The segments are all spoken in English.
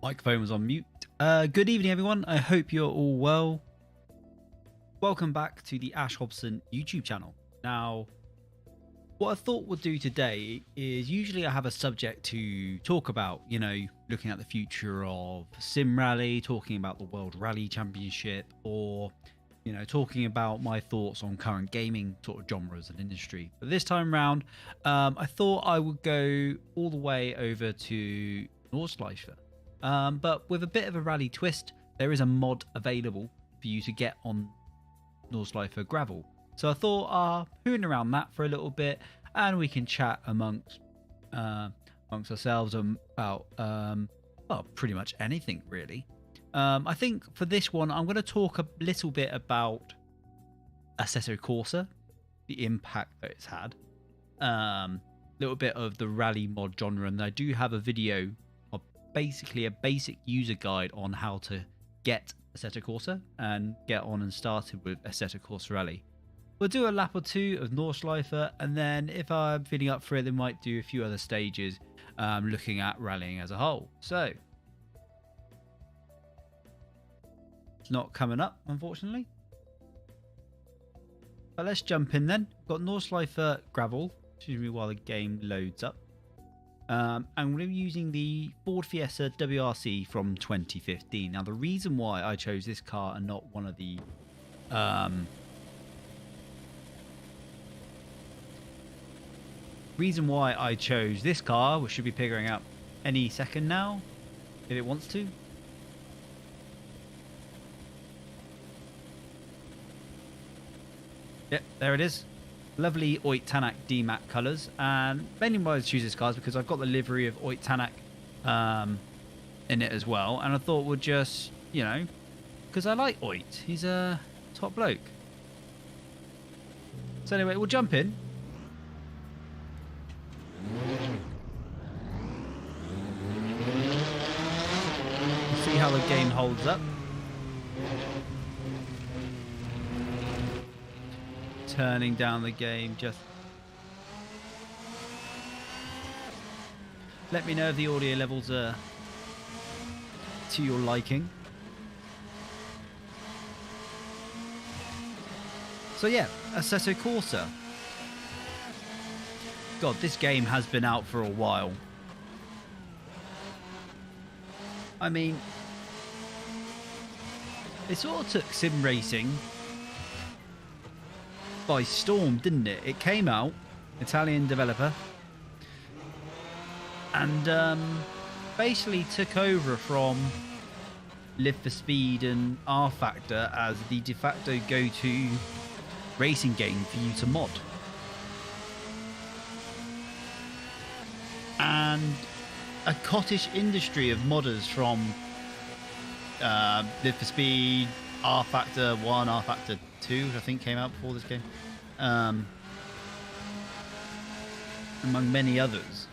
Microphone was on mute. Good evening, everyone. I hope you're all well. Welcome back to the Ash Hobson YouTube channel. Now, what I thought we'll do today is usually I have a subject to talk about, you know, looking at the future of Sim Rally, talking about the World Rally Championship, or, you know, talking about my thoughts on current gaming sort of genres and industry. But this time around, I thought I would go all the way over to Nurburgring. But with a bit of a rally twist, there is a mod available for you to get on Nurburgring gravel. So I thought, hooning around that for a little bit, and we can chat amongst ourselves about well, pretty much anything really. I think for this one, I'm going to talk a little bit about Assetto Corsa, the impact that it's had, a little bit of the rally mod genre, and I do have a video of basically a basic user guide on how to get Assetto Corsa and get on and started with Assetto Corsa Rally. We'll do a lap or two of Nurburgring, and then if I'm feeling up for it, then might do a few other stages looking at rallying as a whole. So it's not coming up, unfortunately. But let's jump in then. We've got Nurburgring gravel. Excuse me while the game loads up. And we're using the Ford Fiesta WRC from 2015. Now, the reason why I chose this car and not one of the reason why I chose this car, which should be figuring out any second now, if it wants to. Yep, there it is. Lovely Oit Tanak DMAC colours, and mainly why I choose this car is because I've got the livery of Oit Tanak in it as well, and I thought we'd just, you know, because I like Oit, he's a top bloke. So anyway, we'll jump in. See how the game holds up. Turning down the game, just let me know if the audio levels are to your liking. So yeah, Assetto Corsa. God, this game has been out for a while. I mean, it sort of took sim racing by storm, didn't it? It came out, Italian developer, and basically took over from Live for Speed and R Factor as the de facto go-to racing game for you to mod. And a cottage industry of modders from Live for Speed, R Factor 1, R Factor 2, which I think came out before this game, among many others,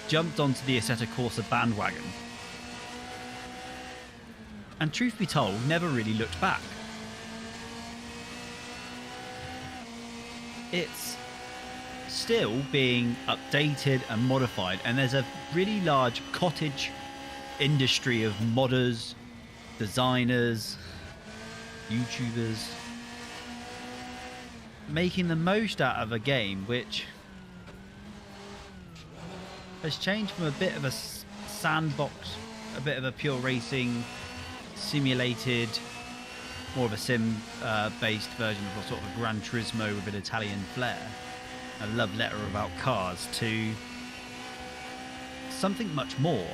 jumped onto the Assetto Corsa bandwagon, and truth be told, never really looked back. It's still being updated and modified, and there's a really large cottage industry of modders, designers, YouTubers making the most out of a game which has changed from a bit of a sandbox, a bit of a pure racing simulated, more of a sim based version of a sort of Gran Turismo with an Italian flair, a love letter about cars, to something much more.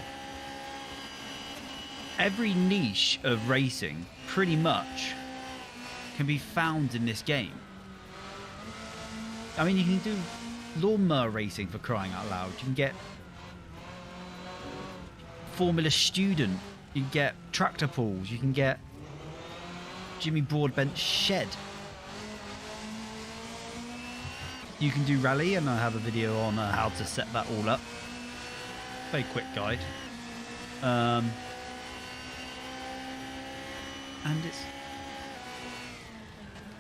Every niche of racing pretty much can be found in this game. I mean, you can do lawnmower racing, for crying out loud. You can get Formula Student, you can get tractor pulls, you can get Jimmy Broadbent's shed. You can do rally, and I have a video on how to set that all up. Very quick guide. And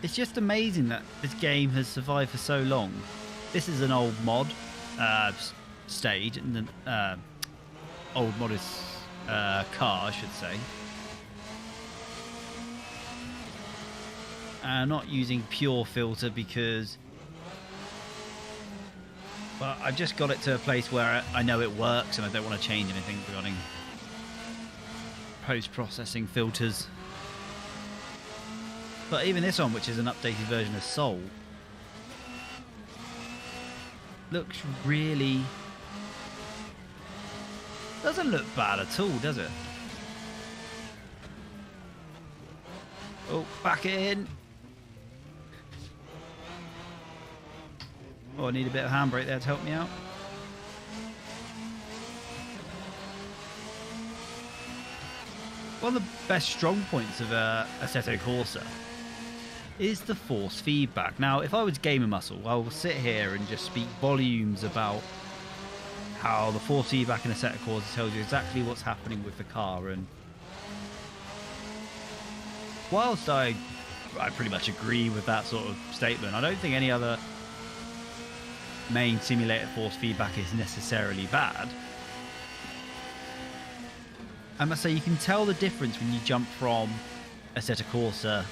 it's just amazing that this game has survived for so long. This is an old mod stage, and the old mod is car, I should say. Not using pure filter because, well, I've just got it to a place where I know it works and I don't want to change anything regarding post-processing filters. But even this one, which is an updated version of Soul, looks really... doesn't look bad at all, does it? Oh, back it in. Oh, I need a bit of handbrake there to help me out. One of the best strong points of Assetto Corsa is the force feedback. Now, if I was Gamer Muscle, I will sit here and just speak volumes about how the force feedback in Assetto Corsa tells you exactly what's happening with the car. And whilst I pretty much agree with that sort of statement, I don't think any other main simulator force feedback is necessarily bad. I must say, you can tell the difference when you jump from Assetto Corsa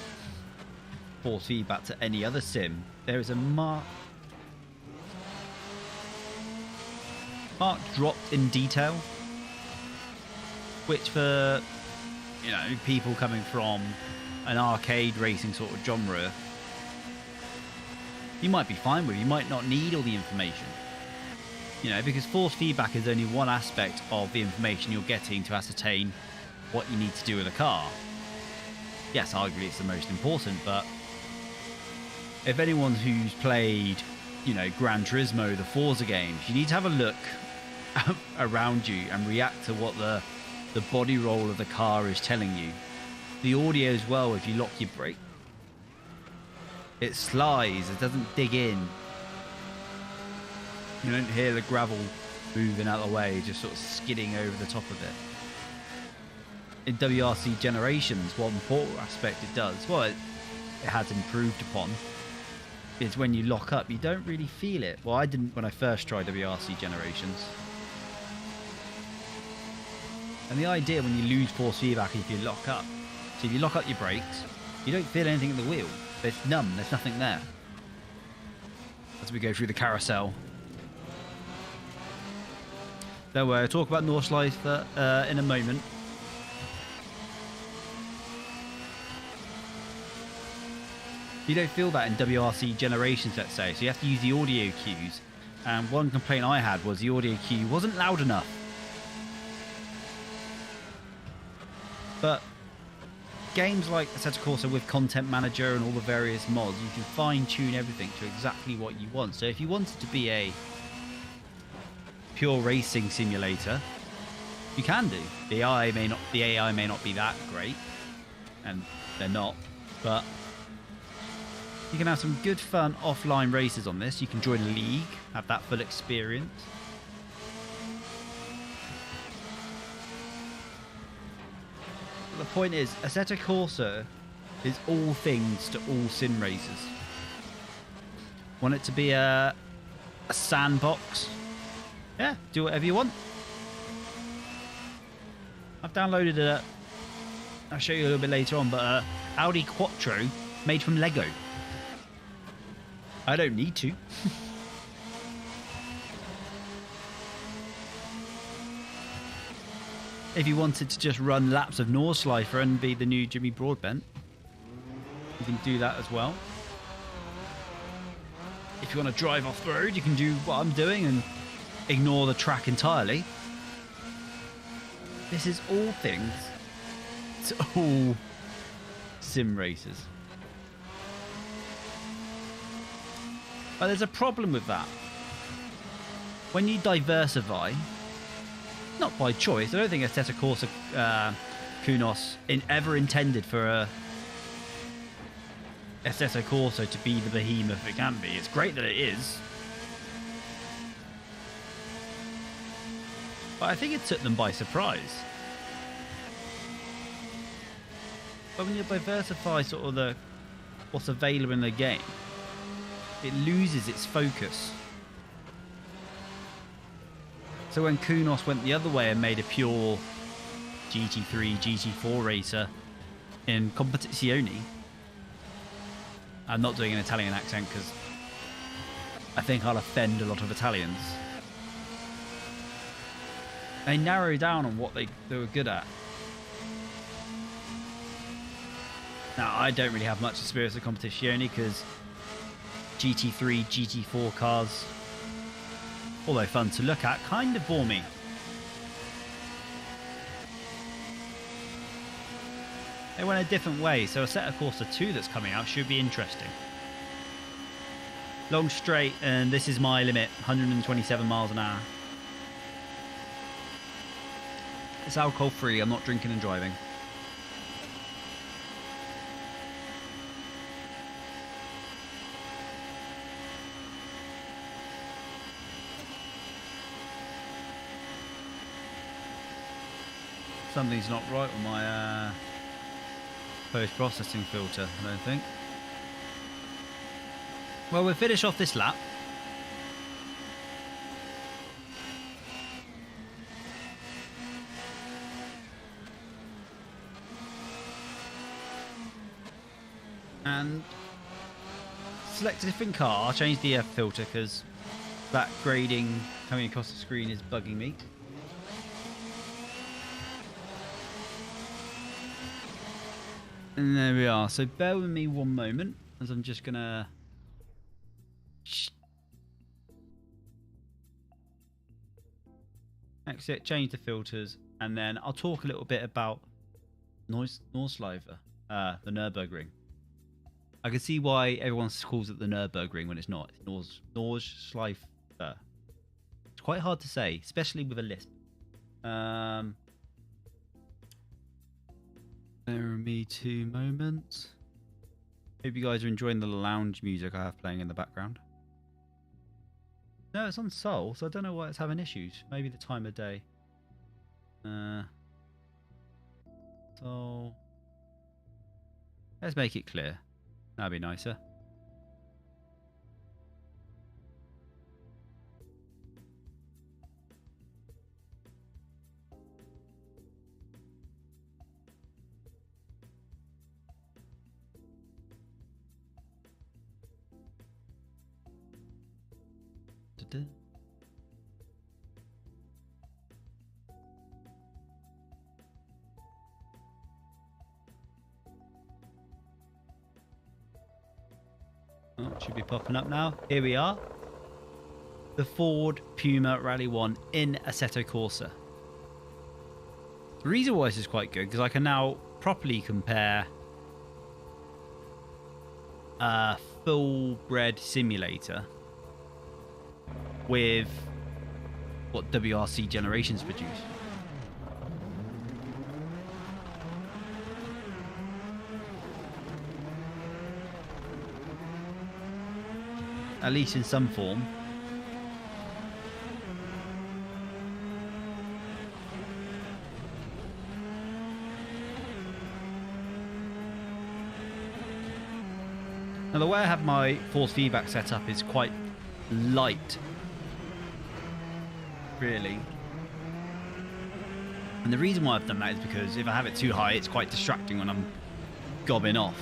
force feedback to any other sim. There is a marked drop in detail, which for, you know, people coming from an arcade racing sort of genre, you might be fine with. You might not need all the information, you know, because force feedback is only one aspect of the information you're getting to ascertain what you need to do with a car. Yes, arguably it's the most important, but if anyone who's played, you know, Gran Turismo, the Forza games, you need to have a look around you and react to what the body roll of the car is telling you. The audio as well, if you lock your brake, it slides, it doesn't dig in. You don't hear the gravel moving out of the way, just sort of skidding over the top of it. In WRC Generations, one important aspect it does, well, it has improved upon, is when you lock up, you don't really feel it. Well, I didn't when I first tried WRC Generations. And the idea when you lose force feedback is if you lock up. So if you lock up your brakes, you don't feel anything in the wheel. It's numb, there's nothing there. As we go through the carousel. Don't worry, I'll talk about Nordschleife in a moment. You don't feel that in WRC Generations, let's say, so you have to use the audio cues. And one complaint I had was the audio cue wasn't loud enough. But games like Assetto Corsa with Content Manager and all the various mods, you can fine-tune everything to exactly what you want. So if you wanted to be a pure racing simulator, you can do. The AI may not be that great, and they're not, but you can have some good fun offline races on this. You can join a league, have that full experience. But the point is, Assetto Corsa is all things to all sim racers. Want it to be a sandbox? Yeah, do whatever you want. I've downloaded I'll show you a little bit later on, but Audi Quattro made from Lego. I don't need to. If you wanted to just run laps of Nordschleife and be the new Jimmy Broadbent, you can do that as well. If you want to drive off the road, you can do what I'm doing and ignore the track entirely. This is all things to all sim racers. But there's a problem with that. When you diversify, not by choice, I don't think Assetto Corsa Kunos ever intended for Assetto Corsa to be the behemoth it can be. It's great that it is. But I think it took them by surprise. But when you diversify sort of what's available in the game, it loses its focus. So when Kunos went the other way and made a pure GT3, GT4 racer in competizione. I'm not doing an Italian accent because I think I'll offend a lot of Italians. They narrow down on what they were good at. Now, I don't really have much experience with competizione because GT3, GT4 cars, although fun to look at, kind of bore me. They went a different way, so Assetto Corsa 2 that's coming out should be interesting. Long straight, and this is my limit, 127 miles an hour. It's alcohol free, I'm not drinking and driving. Something's not right with my post-processing filter, I don't think. Well, we'll finish off this lap. And select a different car. I'll change the F filter because that grading coming across the screen is bugging me. And there we are. So bear with me one moment as I'm just going to... exit, change the filters, and then I'll talk a little bit about Nordschleife, the Nurburgring. I can see why everyone calls it the Nurburgring when it's not. It's Nordschleife. It's quite hard to say, especially with a lisp. Bear with me 2 moments. Hope you guys are enjoying the lounge music I have playing in the background. No, it's on Soul, so I don't know why it's having issues. Maybe the time of day. So let's make it clear. That'd be nicer. Oh, it should be popping up now. Here we are. The Ford Puma Rally 1 in Assetto Corsa. The reason why this is quite good because I can now properly compare a full-bred simulator with what WRC Generations produce. At least in some form. Now the way I have my force feedback set up is quite light, really. And the reason why I've done that is because if I have it too high, it's quite distracting when I'm gobbing off.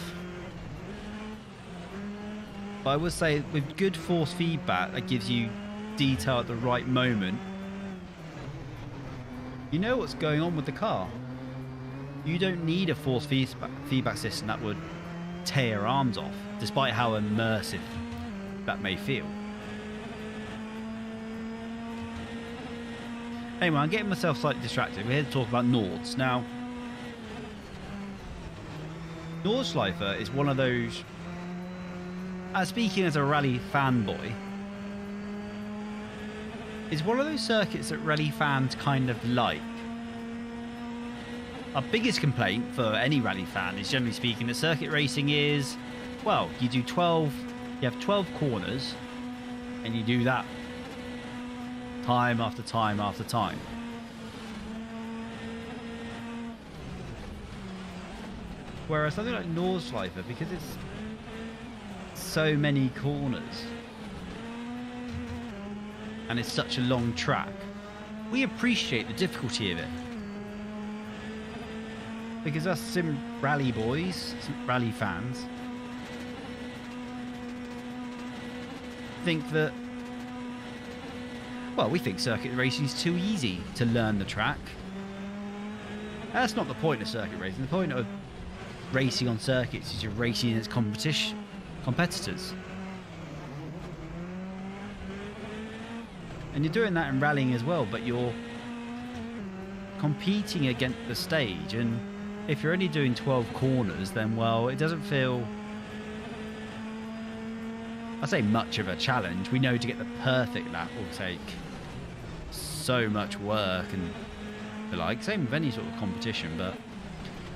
But I would say with good force feedback that gives you detail at the right moment, you know what's going on with the car. You don't need a force feedback system that would tear your arms off, despite how immersive that may feel. Anyway, I'm getting myself slightly distracted. We're here to talk about Nords. Now, Nordschleife is one of those... speaking as a rally fanboy, is one of those circuits that rally fans kind of like. Our biggest complaint for any rally fan is, generally speaking, that circuit racing is, well, you have 12 corners, and you do that time after time after time. Whereas something like Nordschleife, because it's so many corners and it's such a long track, we appreciate the difficulty of it. Because us sim rally boys, sim rally fans, think that, well, we think circuit racing is too easy to learn the track. That's not the point of circuit racing. The point of racing on circuits is you're racing against competitors. And you're doing that in rallying as well, but you're competing against the stage. And if you're only doing 12 corners, then, well, it doesn't feel, I say, much of a challenge. We know to get the perfect lap will take so much work and the like. Same with any sort of competition, but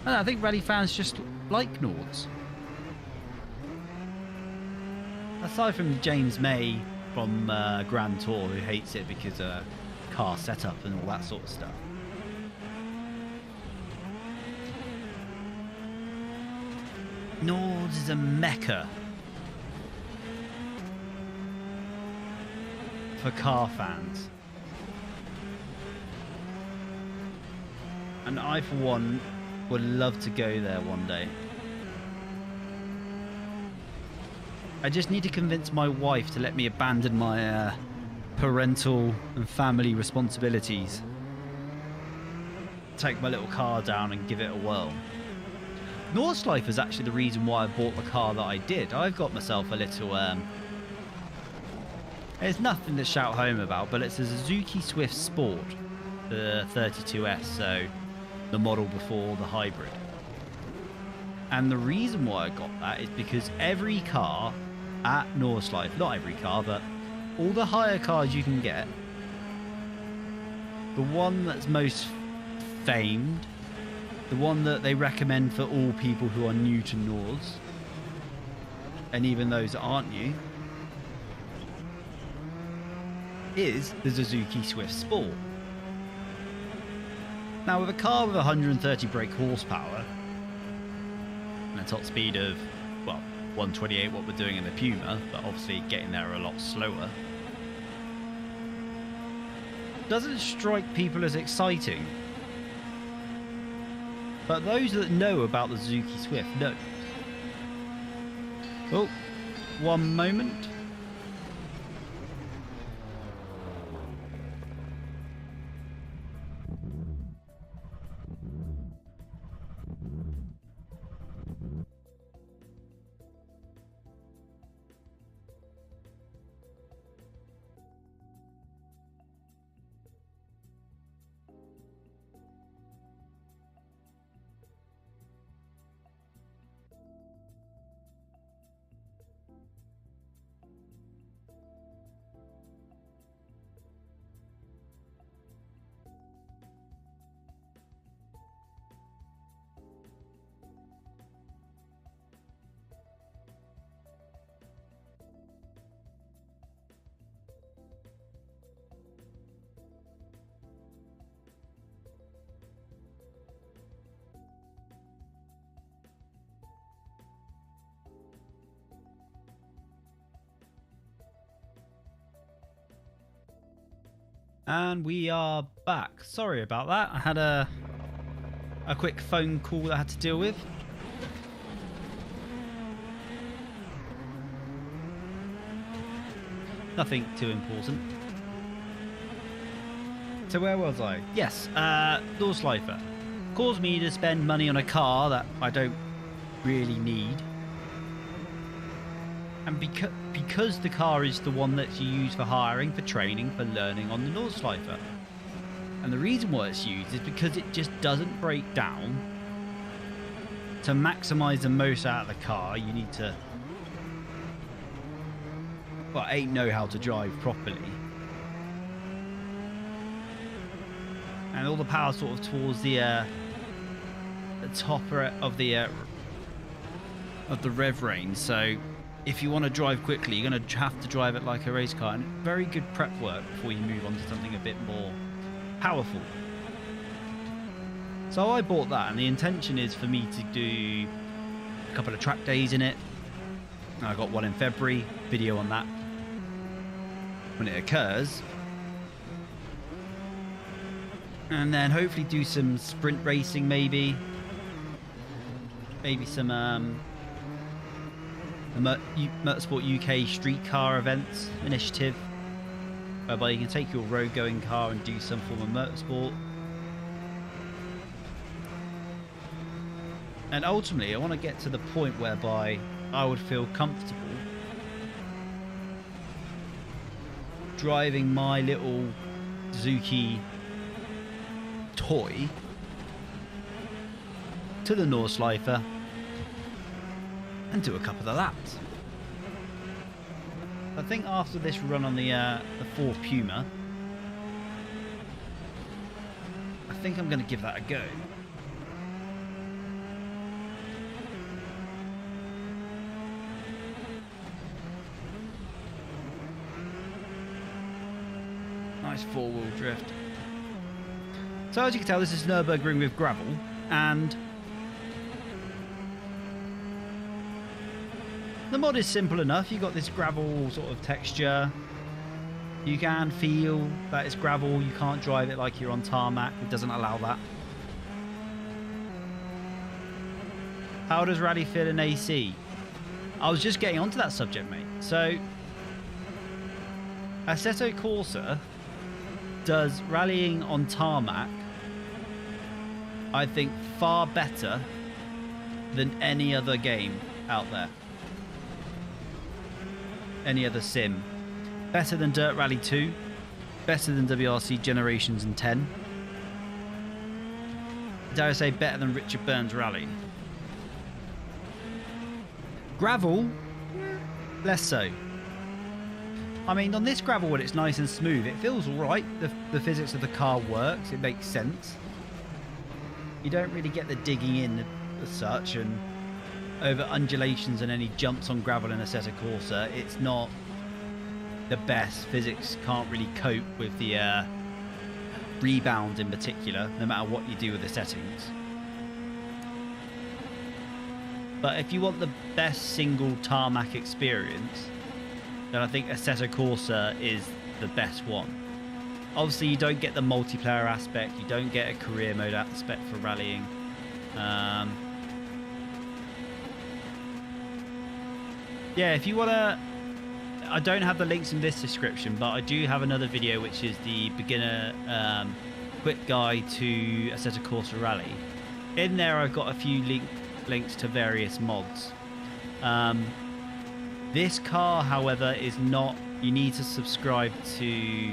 I think rally fans just like Nords. Aside from James May from Grand Tour, who hates it because car setup and all that sort of stuff. Nords is a mecca for car fans. And I, for one, would love to go there one day. I just need to convince my wife to let me abandon my parental and family responsibilities. Take my little car down and give it a whirl. Nordschleife is actually the reason why I bought the car that I did. I've got myself a little... It's nothing to shout home about, but it's a Suzuki Swift Sport, the 32S, so the model before the hybrid. And the reason why I got that is because every car at Nordschleife, not every car, but all the higher cars you can get, the one that's most famed, the one that they recommend for all people who are new to Nords, and even those that aren't new, is the Suzuki Swift Sport. Now, with a car with 130 brake horsepower and a top speed of, well, 128, what we're doing in the Puma, but obviously getting there a lot slower, doesn't strike people as exciting. But those that know about the Suzuki Swift know. Oh, one moment. And we are back. Sorry about that. I had a quick phone call that I had to deal with. Nothing too important. So where was I? Yes, Nordschleife caused me to spend money on a car that I don't really need. And because the car is the one that's used for hiring, for training, for learning on the Nordschleife. And the reason why it's used is because it just doesn't break down. To maximise the most out of the car, you need to, well, A, know how to drive properly. And all the power sort of towards the top of the rev range. So if you want to drive quickly, you're going to have to drive it like a race car. And very good prep work before you move on to something a bit more powerful. So I bought that, and the intention is for me to do a couple of track days in it. I got one in February, video on that when it occurs. And then hopefully do some sprint racing maybe. maybe some the Motorsport UK streetcar events initiative, whereby you can take your road going car and do some form of motorsport. And ultimately, I want to get to the point whereby I would feel comfortable driving my little Suzuki toy to the Nordschleife and do a couple of laps. I think after this run on the Ford Puma, I think I'm going to give that a go. Nice four-wheel drift. So as you can tell, this is Nurburgring with gravel, and the mod is simple enough. You've got this gravel sort of texture. You can feel that it's gravel. You can't drive it like you're on tarmac. It doesn't allow that. How does Rally feel in AC? I was just getting onto that subject, mate. So Assetto Corsa does rallying on tarmac, I think, far better than any other game out there. Any other sim. Better than Dirt Rally 2. Better than WRC Generations and 10. Dare I say better than Richard Burns Rally. Gravel, less so. I mean, on this gravel, when it's nice and smooth, it feels alright. The physics of the car works. It makes sense. You don't really get the digging in as such, and over undulations and any jumps on gravel in Assetto Corsa, it's not the best. Physics can't really cope with the rebound in particular, no matter what you do with the settings. But if you want the best single tarmac experience, then I think Assetto Corsa is the best one. Obviously, you don't get the multiplayer aspect. You don't get a career mode aspect for rallying. Yeah, if you want to... I don't have the links in this description, but I do have another video, which is the beginner quick guide to Assetto Corsa Rally. In there, I've got a few links to various mods. This car, however, is not... You need to subscribe to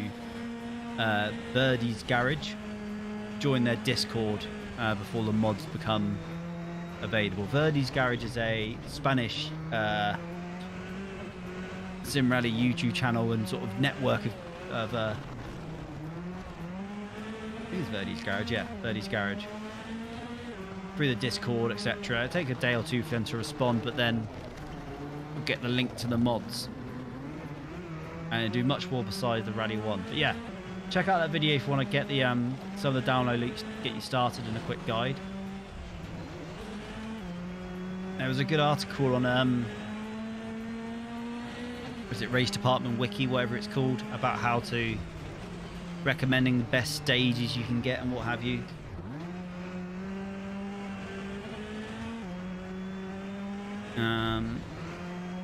Birdie's Garage. Join their Discord before the mods become available. Birdie's Garage is a Spanish sim rally YouTube channel and sort of network of I think it's Birdie's Garage, yeah, Birdie's Garage. Through the Discord, etc. It takes a day or two for them to respond, but then we'll get the link to the mods and do much more besides the Rally 1. But yeah, check out that video if you want to get the some of the download links to get you started in a quick guide. There was a good article on was it Race Department Wiki, whatever it's called, about how to recommending the best stages you can get and what have you.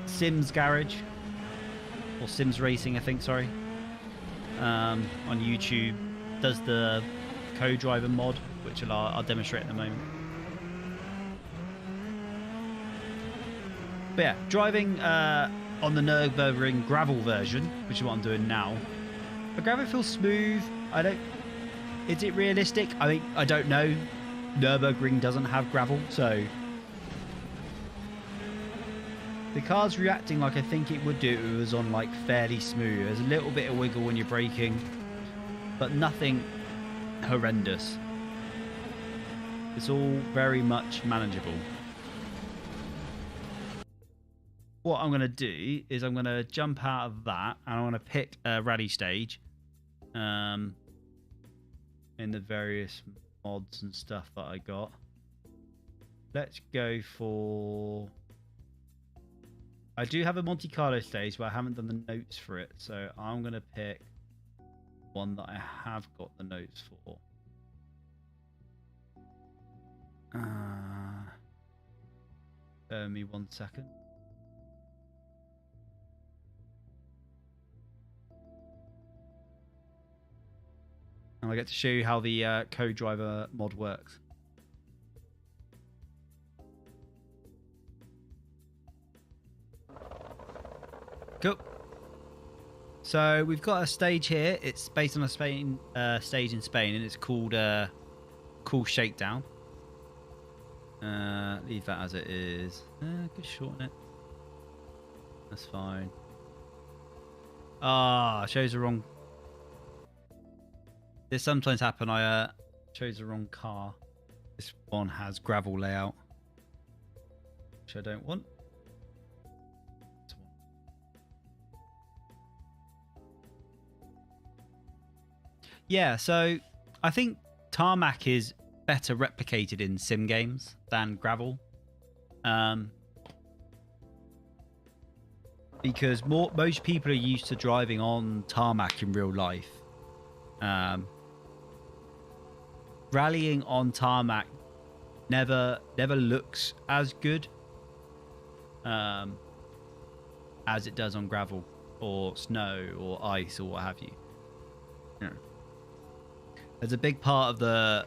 Sims Garage, or Sims Racing, I think, sorry, on YouTube does the co-driver mod, which I'll demonstrate in a moment. But yeah, driving on the Nurburgring gravel version, which is what I'm doing now, the gravel feels smooth. Is it realistic? I don't know. Nurburgring doesn't have gravel, so the car's reacting like I think it would do if it was on like fairly smooth. There's a little bit of wiggle when you're braking, but nothing horrendous. It's all very much manageable. What I'm going to do is I'm going to jump out of that and I want to pick a rally stage in the various mods and stuff that I got. Let's go for... I do have a Monte Carlo stage, but I haven't done the notes for it, so I'm going to pick one that I have got the notes for. Bear with me 1 second. And I get to show you how the co-driver mod works. Cool. So we've got a stage here. It's based on a stage in Spain, and it's called Cool Shakedown. Leave that as it is. Could shorten it. That's fine. Ah, shows the wrong. This sometimes happen. I chose the wrong car. This one has gravel layout, which I don't want. Yeah, so I think tarmac is better replicated in sim games than gravel, because most people are used to driving on tarmac in real life. Rallying on tarmac never looks as good as it does on gravel or snow or ice or what have you. Yeah. There's a big part of the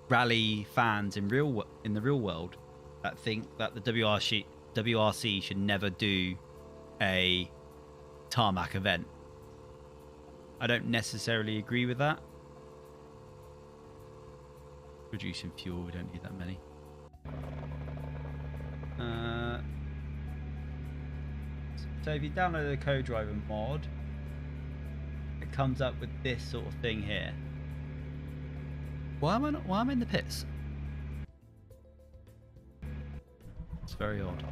rally fans in the real world that think that the WRC should never do a tarmac event. I don't necessarily agree with that. Producing fuel, we don't need that many. So if you download the co-driver mod, it comes up with this sort of thing here. Why am I in the pits? It's very odd.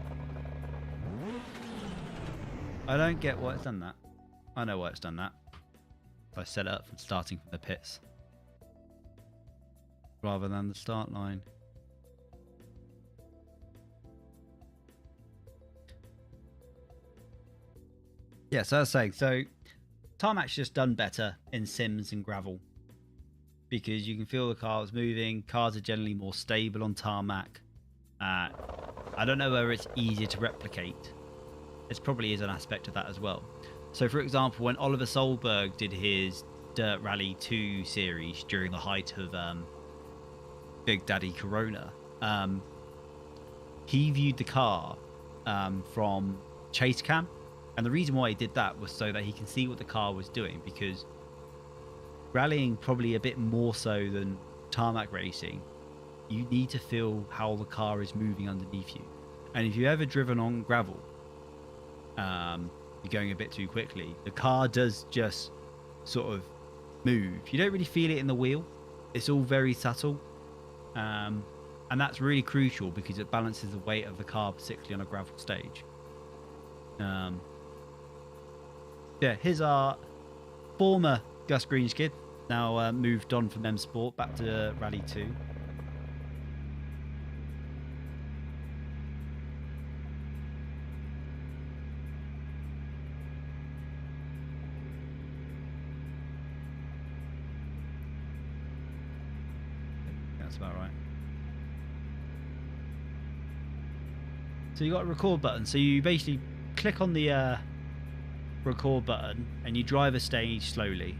I don't get why it's done that. I know why it's done that. I set it up from starting from the pits rather than the start line. Yeah, so I was saying, so tarmac's just done better in sims and gravel because you can feel the cars moving. Cars are generally more stable on tarmac. I don't know whether it's easier to replicate. It probably is an aspect of that as well. So, for example, when Oliver Solberg did his Dirt Rally 2 series during the height of Big Daddy Corona, he viewed the car from chase cam. And the reason why he did that was so that he can see what the car was doing, because rallying probably a bit more so than tarmac racing, you need to feel how the car is moving underneath you. And if you've ever driven on gravel, you're going a bit too quickly, the car does just sort of move. You don't really feel it in the wheel. It's all very subtle. And that's really crucial because it balances the weight of the car, particularly on a gravel stage. Yeah, here's our former Gus Green skid, now moved on from M Sport back to Rally 2. That's about right. So you got a record button. So you basically click on the record button and you drive a stage slowly,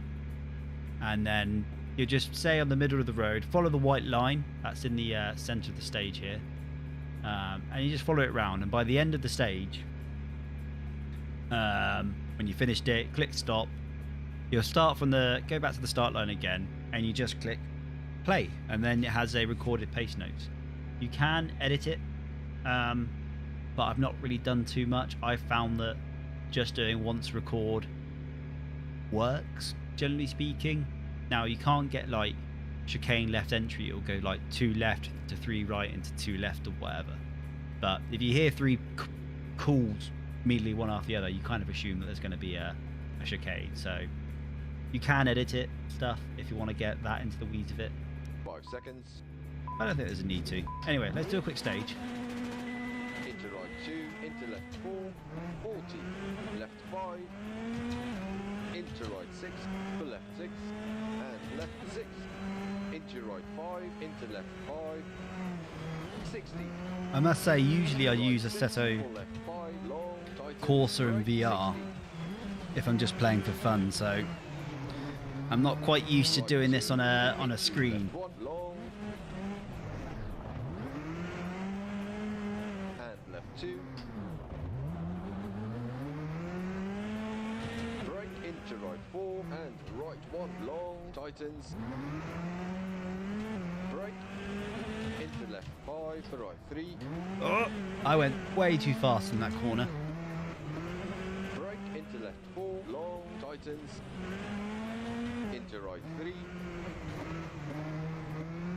and then you just stay on the middle of the road, follow the white line that's in the center of the stage here, and you just follow it around, and by the end of the stage, when you finished it, click stop. You'll go back to the start line again, and you just click play, and then it has a recorded pace notes. You can edit it, but I've not really done too much. I found that just doing once record works, generally speaking. Now, you can't get like chicane left entry. It'll go like 2 left to 3 right into 2 left or whatever. But if you hear 3 calls immediately one after the other, you kind of assume that there's going to be a chicane. So you can edit it stuff if you want to get that into the weeds of it. 5 seconds. I don't think there's a need to. Anyway, let's do a quick stage. Into right 2, into left 4, 40, left 5, into right 6, to left 6, and left 6, into right 5, into left 5, 60. I must say, usually I use Assetto Full left 5, long, tightens, Corsa and right, VR 60. if I'm just playing for fun, so I'm not quite used to doing this on a screen. Left 1, long. And left 2. Brake into right 4 and right 1, long, tightens. Brake into left 5 for right 3. Oh, I went way too fast in that corner. Brake into left 4, long, tightens. Into right 3.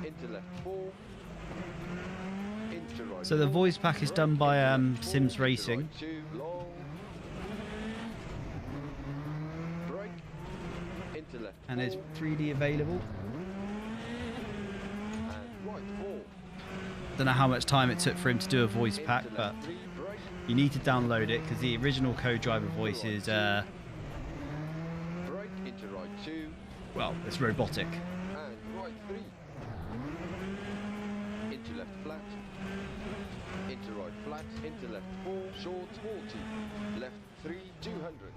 Into left 4. Into right So the 4. voice pack is done by Sims Racing. Right 2, long. Brake into left And it's 4. 3D available. And right 4. Don't know how much time it took for him to do a voice Into pack, left but 3, brake. you need to download it because the original co-driver voice is, Brake into right 2. well, it's robotic. And right 3. Into left flat. Into right flat. Into left 4. Short 40. Left 3. 200.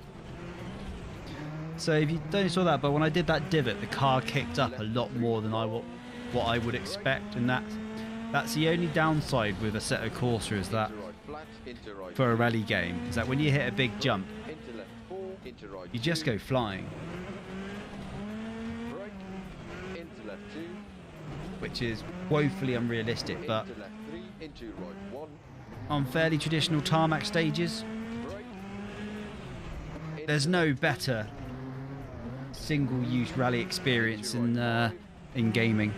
So if you don't saw that, but when I did that divot, the car kicked up a lot more than what I would expect, and that's the only downside with Assetto Corsa is that Into right flat. Into right for a rally game is that when you hit a big jump, into left 4. Into right you just 2. go flying, Brake. Into left 2. which is woefully unrealistic. But Into left 3. Into right 1. on fairly traditional tarmac stages, Brake. there's no better single-use rally experience in gaming.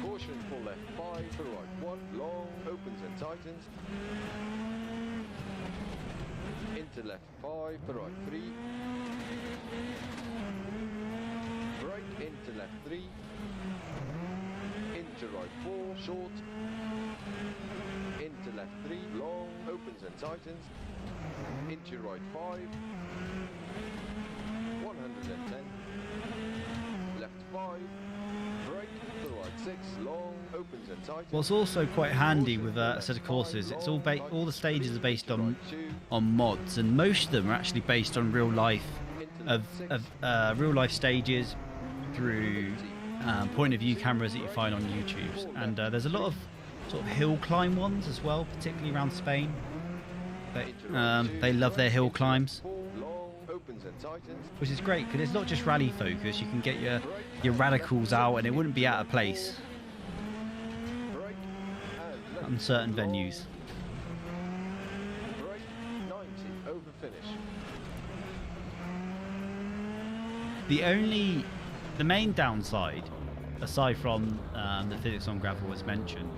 Caution, full left 5 for right 1, long, opens and tightens. Into left 5 for right 3. Brake into left 3. Into right 4, short. Into left 3, long, opens and tightens. Into right 5. 110. Left 5. Brake for right 6, long, opens and tightens. What's also quite handy with Assetto Corsa is it's all the stages are based on mods, and most of them are actually based on real life real life stages through point of view cameras that you find on YouTube. And there's a lot of sort of hill climb ones as well, particularly around Spain. They love their hill climbs, which is great because it's not just rally focus. You can get your radicals out and it wouldn't be out of place on certain venues. Brake 90 over finish. The main downside, aside from the physics on gravel as mentioned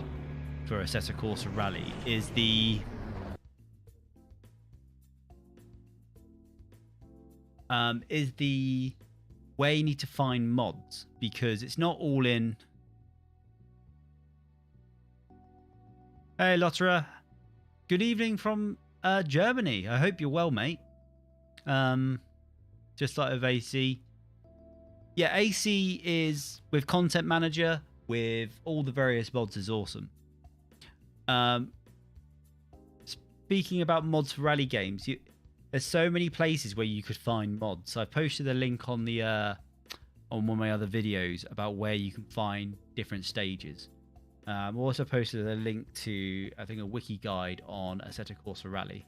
for Assetto Corsa Rally, is the way you need to find mods, because it's not all in. Hey Lotterer, good evening from Germany. I hope you're well, mate. Just like with AC. Yeah, AC is with Content Manager, with all the various mods, is awesome. Speaking about mods for rally games, there's so many places where you could find mods. I've posted a link on the on one of my other videos about where you can find different stages. I've also posted a link to, I think, a wiki guide on Assetto Corsa Rally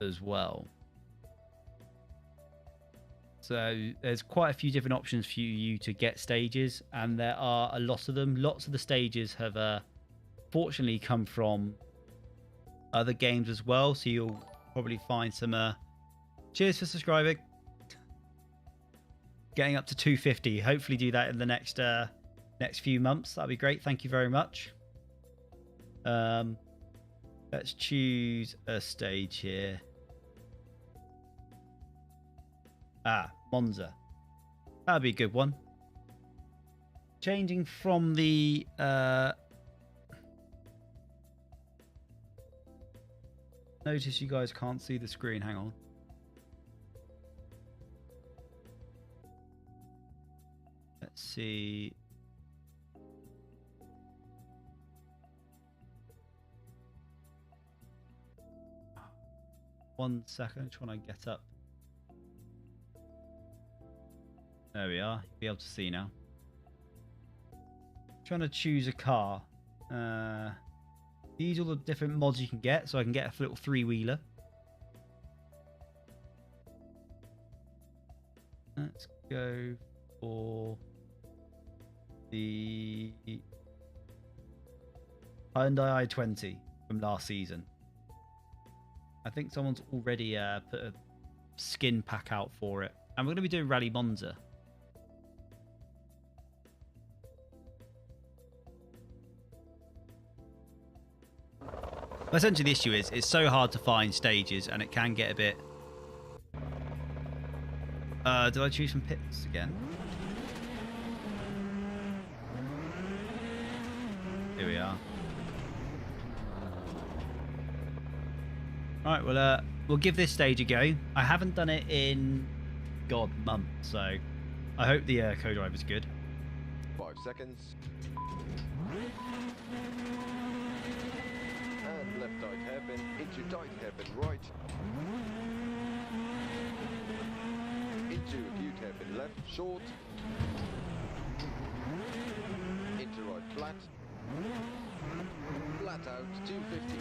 as well. So there's quite a few different options for you to get stages, and there are a lot of them. Lots of the stages have fortunately come from other games as well, so you'll probably find some cheers for subscribing, getting up to 250. Hopefully do that in the next few months. That'd be great. Thank you very much. Let's choose a stage here. Monza. That'd be a good one. Changing from the notice you guys can't see the screen. Hang on. Let's see. One second, trying to get up. There we are. You'll be able to see now. Trying to choose a car. These are all the different mods you can get, so I can get a little three-wheeler. Let's go for the Hyundai i20 from last season. I think someone's already put a skin pack out for it. And we're going to be doing Rally Monza. But essentially the issue is it's so hard to find stages and it can get a bit... did I choose from pits again? Here we are. Alright, well, we'll give this stage a go. I haven't done it in, God, months, so I hope the co-driver's good. 5 seconds. And left tight hairpin, into tight hairpin right. Into acute hairpin left, short. Into right flat. Flat out, 250.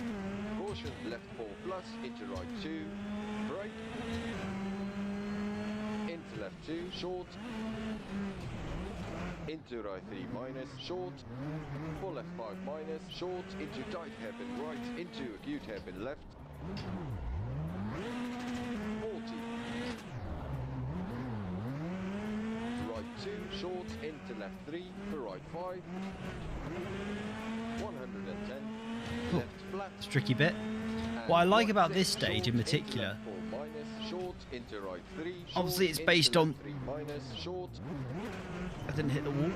Caution, left 4 plus, into right 2. Brake. Into left 2, short. Into right 3 minus, short. For left 5 minus, short. Into tight hairpin right, into acute hairpin left. 40. Right 2, short. Into left 3, for right 5. 110. Cool. Left flat. It's a tricky bit. What I like about this stage in particular, obviously it's based on... I didn't hit the wall.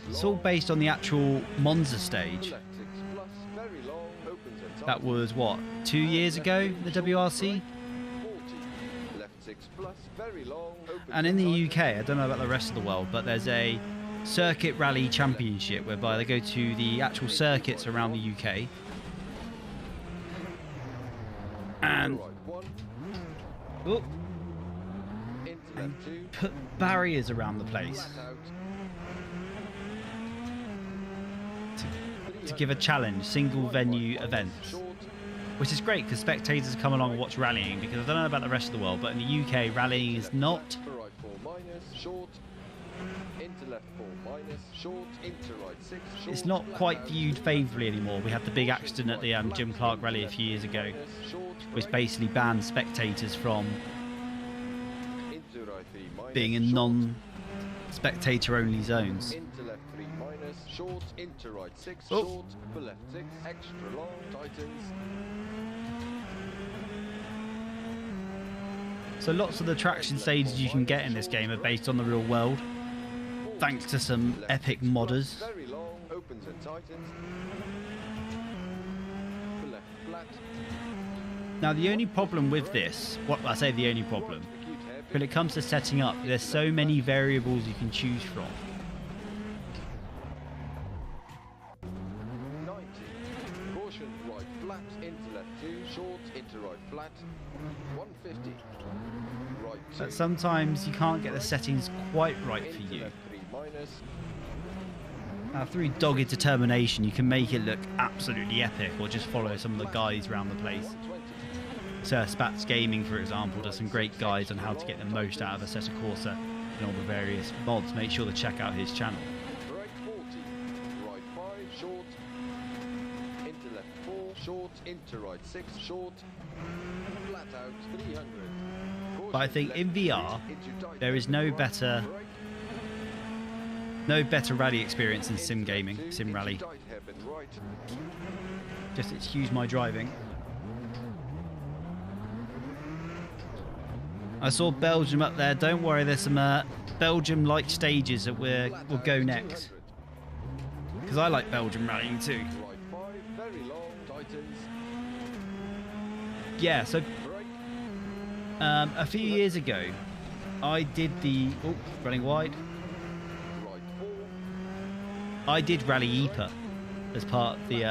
It's all based on the actual Monza stage. That was, what, 2 years ago, the WRC? And in the UK, I don't know about the rest of the world, but there's a Circuit Rally Championship whereby they go to the actual circuits around the UK and put barriers around the place to give a challenge, single venue events, which is great because spectators come along and watch rallying, because I don't know about the rest of the world, but in the UK rallying is not it's not quite viewed favourably anymore. We had the big accident at the Jim Clark Rally a few years ago, which basically banned spectators from being in non-spectator only zones. Oh. So lots of the traction stages you can get in this game are based on the real world, thanks to some epic modders. Now the only problem with this, what I say the only problem, when it comes to setting up, there's so many variables you can choose from. 90. Caution, right flat, into left 2, short, into right flat, 150. Right 2. But sometimes you can't get the settings quite right for you. Now, through dogged determination, you can make it look absolutely epic, or just follow some of the guides around the place. Sir Spats Gaming, for example, does some great guides on how to get the most out of Assetto Corsa and all the various mods. Make sure to check out his channel. Right 40, right 5, short, into left 4, short, into right 6, short, flat out 300. But I think in VR, there is no better rally experience than sim gaming, sim rally. Just excuse my driving. I saw Belgium up there. Don't worry, there's some Belgium-like stages that we'll go next. Because I like Belgium rallying too. Yeah, so a few years ago, I did the running wide. Right 4. I did Rally Ypres as part of the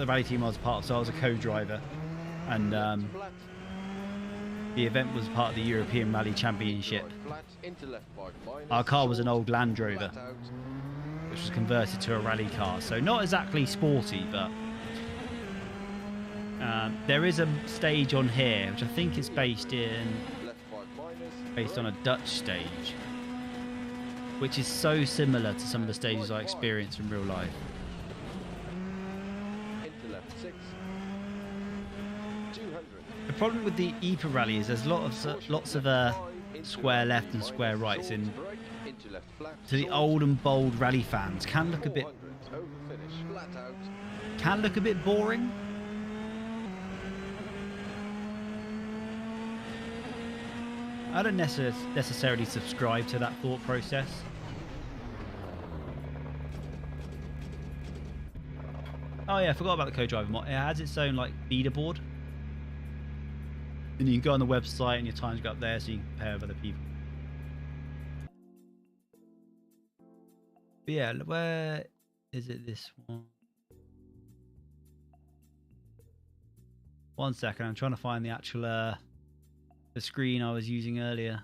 rally team I was part of, so I was a co-driver, and Flat. the event was part of the European Rally Championship. Flat into left 5 minus. Our car was an old Land Flat Rover, out. which was converted to a rally car, so not exactly sporty, but there is a stage on here which I think is based Left 5 minus. on a Dutch stage, which is so similar to some of the stages I experienced in real life. Into left 6. 200. The problem with the Ypres rally is there's lots of square left and square rights in. Into left flat. To the old and bold rally fans, can look a bit boring. I don't necessarily subscribe to that thought process. Oh yeah, I forgot about the co-driver mod. It has its own like leaderboard, and you can go on the website and your times go up there, so you can compare with other people. But yeah, where is it? This one. 1 second, I'm trying to find the actual the screen I was using earlier.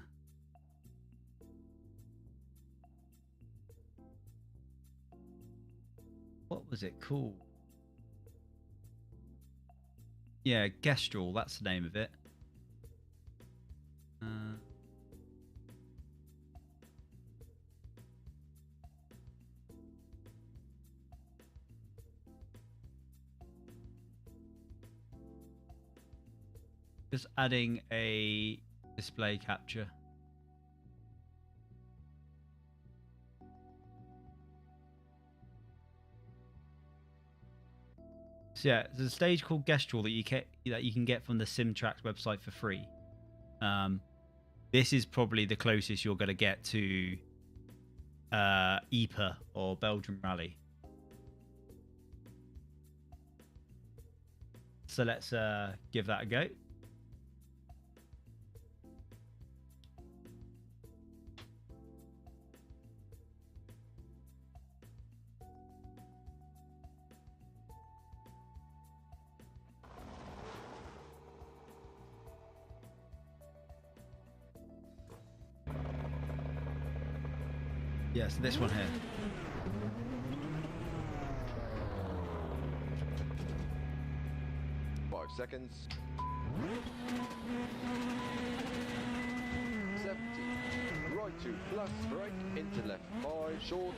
What was it called? Yeah, Gestrel, that's the name of it. Just adding a display capture. So yeah, there's a stage called Gestrel that you can get from the Simtrax website for free. This is probably the closest you're going to get to Ypres or Belgium Rally. So let's give that a go. Yes, this one here. Seconds. 70. Right 2 plus, brake, into left 5, short.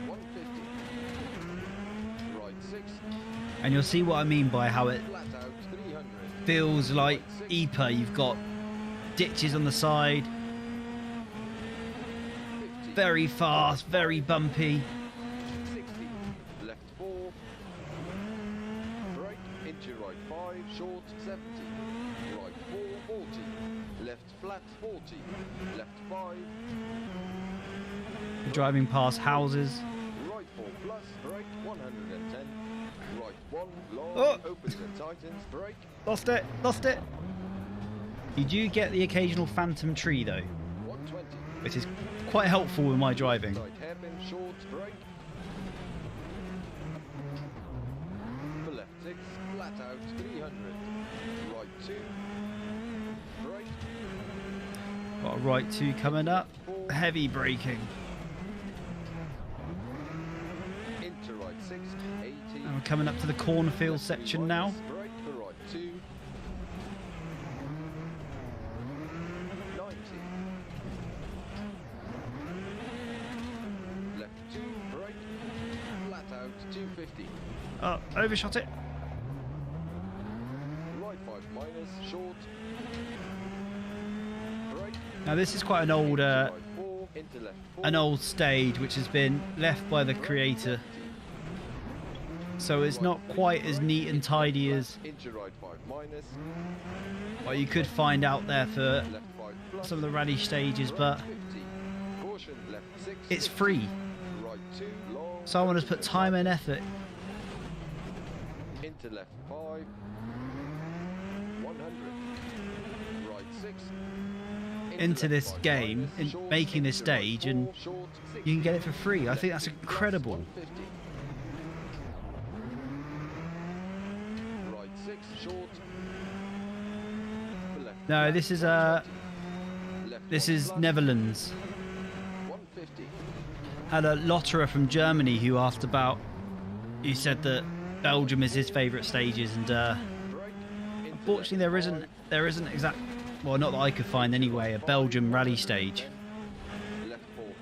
150. Right 6. And you'll see what I mean by how it Flat out, 300. feels like Right 6. Ypres. You've got ditches on the side, 50. very fast, very bumpy. 60. Left 4. Brake, into right 5, short, 70. Right 4, 40. Left flat, 40. Left 5. Driving past houses. Right 4 plus, brake, 110. Right 1, long, Oh. opens and tightens, brake. Lost it, lost it. You do get the occasional phantom tree though, 120. which is quite helpful with my driving. Side hairpin, short, brake. For left 6, flat out, 300. Right 2. Brake. Got a right 2 coming up. 4. Heavy braking. Into right 6, 80. And we're coming up to the cornfield section now. Brake for right 2. 90. Left 2, brake. Flat out, 250. Oh, overshot it. Right 5 minus, short. Brake. Now this is quite an old Right 4, into left 4. stage which has been left by the creator, so it's not quite as neat and tidy as Into right 5 minus. what you could find out there for Left 5 plus. some of the rally stages, but 50. Caution, left 6. it's free. Right 2, long. Someone has put time and effort. Into left 5. 100. Right into this game, in making this stage, and you can get it for free. I think that's incredible. No, this is Netherlands. Had a lotterer from Germany who asked about. He said that Belgium is his favourite stages, and unfortunately there isn't exact. Well, not that I could find anyway, a Belgium rally stage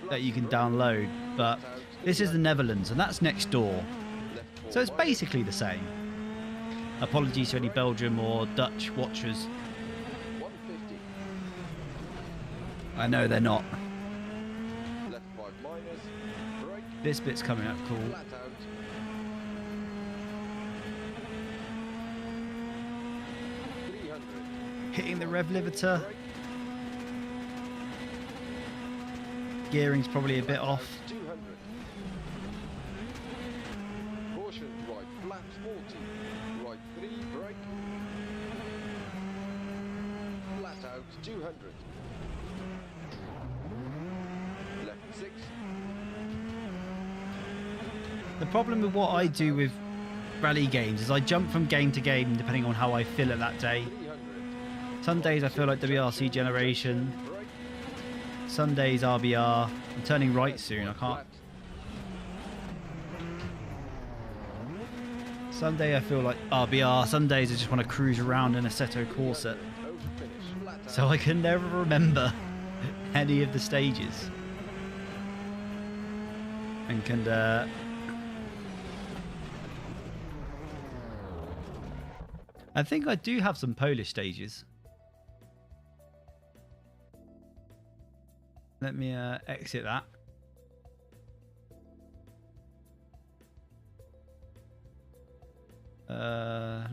that you can download. But this is the Netherlands, and that's next door, so it's basically the same. Apologies to any Belgium or Dutch watchers. I know they're not. This bit's coming up cool. Hitting the rev limiter. Gearing's probably a bit off. Caution, right flaps 40. Right 3, brake. Flat out 200. Left 6. The problem with what I do with rally games is I jump from game to game depending on how I feel at that day. Some days I feel like WRC Generation. Some days RBR. I'm turning right soon, I can't. Some day I feel like RBR. Some days I just want to cruise around in Assetto Corsa. So I can never remember any of the stages. And can I think I do have some Polish stages. Let me exit that.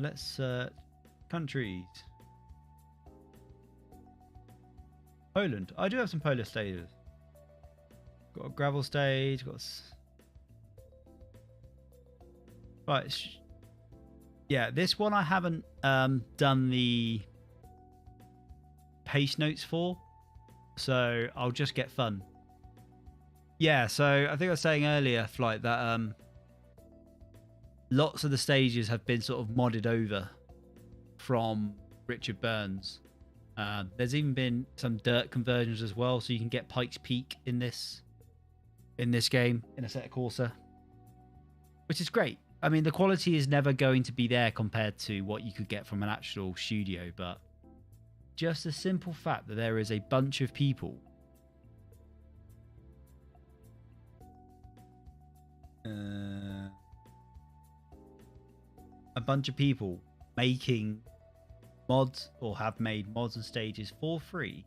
Let's search countries. Poland. I do have some Polish stages. Got a gravel stage. Got right. Yeah, this one I haven't done the pace notes for. So I'll just get fun. Yeah, so I think I was saying earlier, Flight, that lots of the stages have been sort of modded over from Richard Burns. There's even been some dirt conversions as well, so you can get Pikes Peak in this game, in Assetto Corsa, which is great. I mean, the quality is never going to be there compared to what you could get from an actual studio, but just the simple fact that there is a bunch of people making mods or have made mods and stages for free.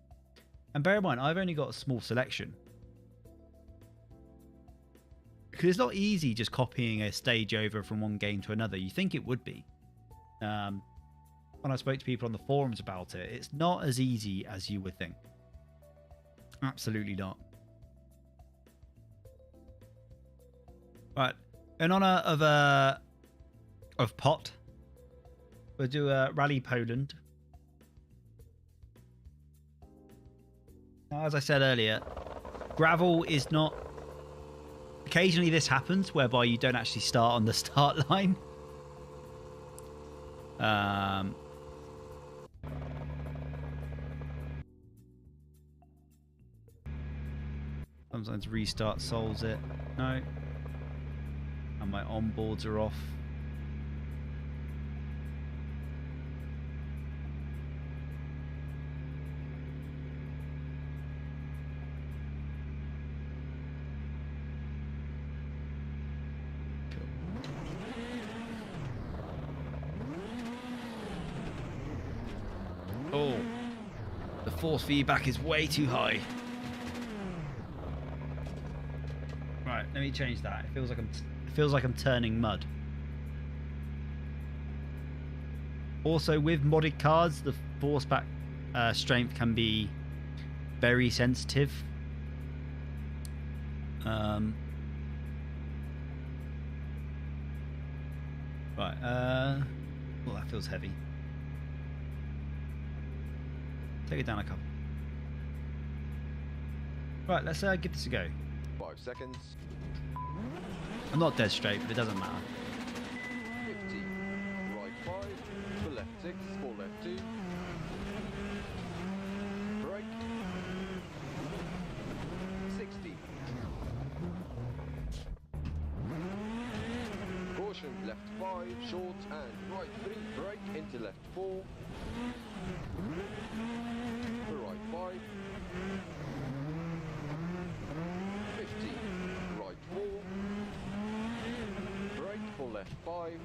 And bear in mind, I've only got a small selection. Because it's not easy just copying a stage over from one game to another. You think it would be. When I spoke to people on the forums about it, it's not as easy as you would think. Absolutely not. Right, in honor of Pot, we'll do a Rally Poland. Now, as I said earlier, gravel is not. Occasionally, this happens whereby you don't actually start on the start line. Sometimes restart solves it. No. And my onboards are off. Oh, the force feedback is way too high. Right, let me change that. It feels like I'm turning mud. Also, with modded cards, the force back strength can be very sensitive. Right. Well, that feels heavy. Take it down a couple. Right, let's give this a go. 5 seconds. I'm not dead straight, but it doesn't matter. 50. Right 5. For left 6. For left 2. Brake. 60. Caution, left 5, short and right 3, brake into left 4. For right 5. 50. Right 4. Brake for left 5.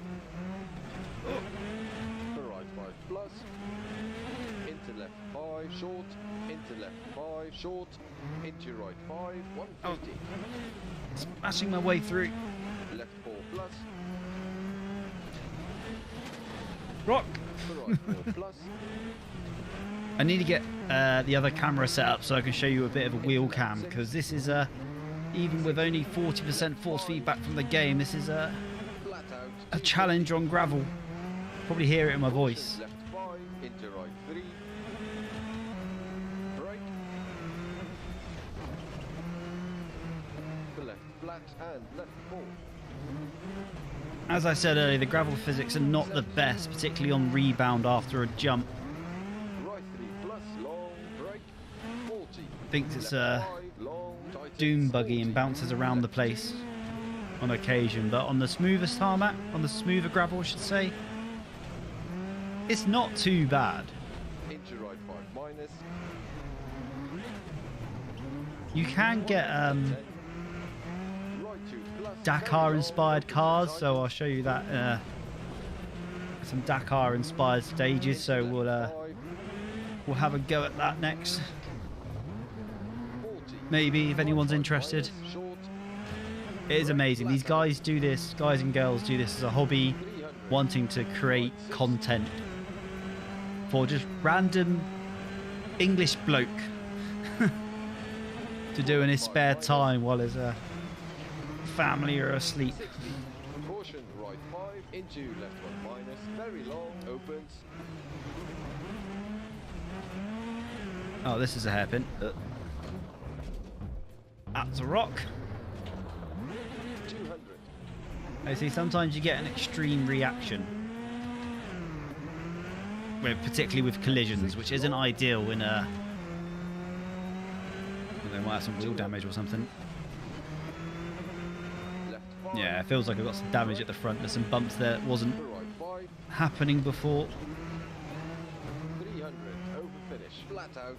For right 5 plus. Into left 5, short. Into left 5, short. Into right 5, 150. Smashing my way through. Left 4 plus. Rock! For right 4 plus. I need to get the other camera set up so I can show you a bit of a wheel cam, because this is even with only 40% force feedback from the game, this is a challenge on gravel. Probably hear it in my voice. Left 5, into right 3. Brake. For left flat and left 4. As I said earlier, the gravel physics are not the best, particularly on rebound after a jump. Right 3 plus, long, brake, 40. Thinks it's Left 5, long, tighten, doom buggy 40. and bounces around the place on occasion, but on the smoothest tarmac, on the smoother gravel I should say, it's not too bad. Into right 5 minus. You can get Right 2 plus, Dakar inspired cars, so I'll show you that some Dakar inspired stages, so we'll have a go at that next, 40. maybe, if anyone's interested. Short, It is amazing. These guys do this, guys and girls do this as a hobby, wanting to create content for just random English bloke to do in his spare time while his family are asleep. 60. Caution, right 5, into left 1 minus, very long, opens. Oh, this is a hairpin. That's a rock. 200. I see, sometimes you get an extreme reaction, particularly with collisions, which isn't ideal in a... They might have some wheel damage or something. Left 5. Yeah, it feels like I've got some damage at the front. There's some bumps there that wasn't For right 5, happening before. 300, over finish, flat out.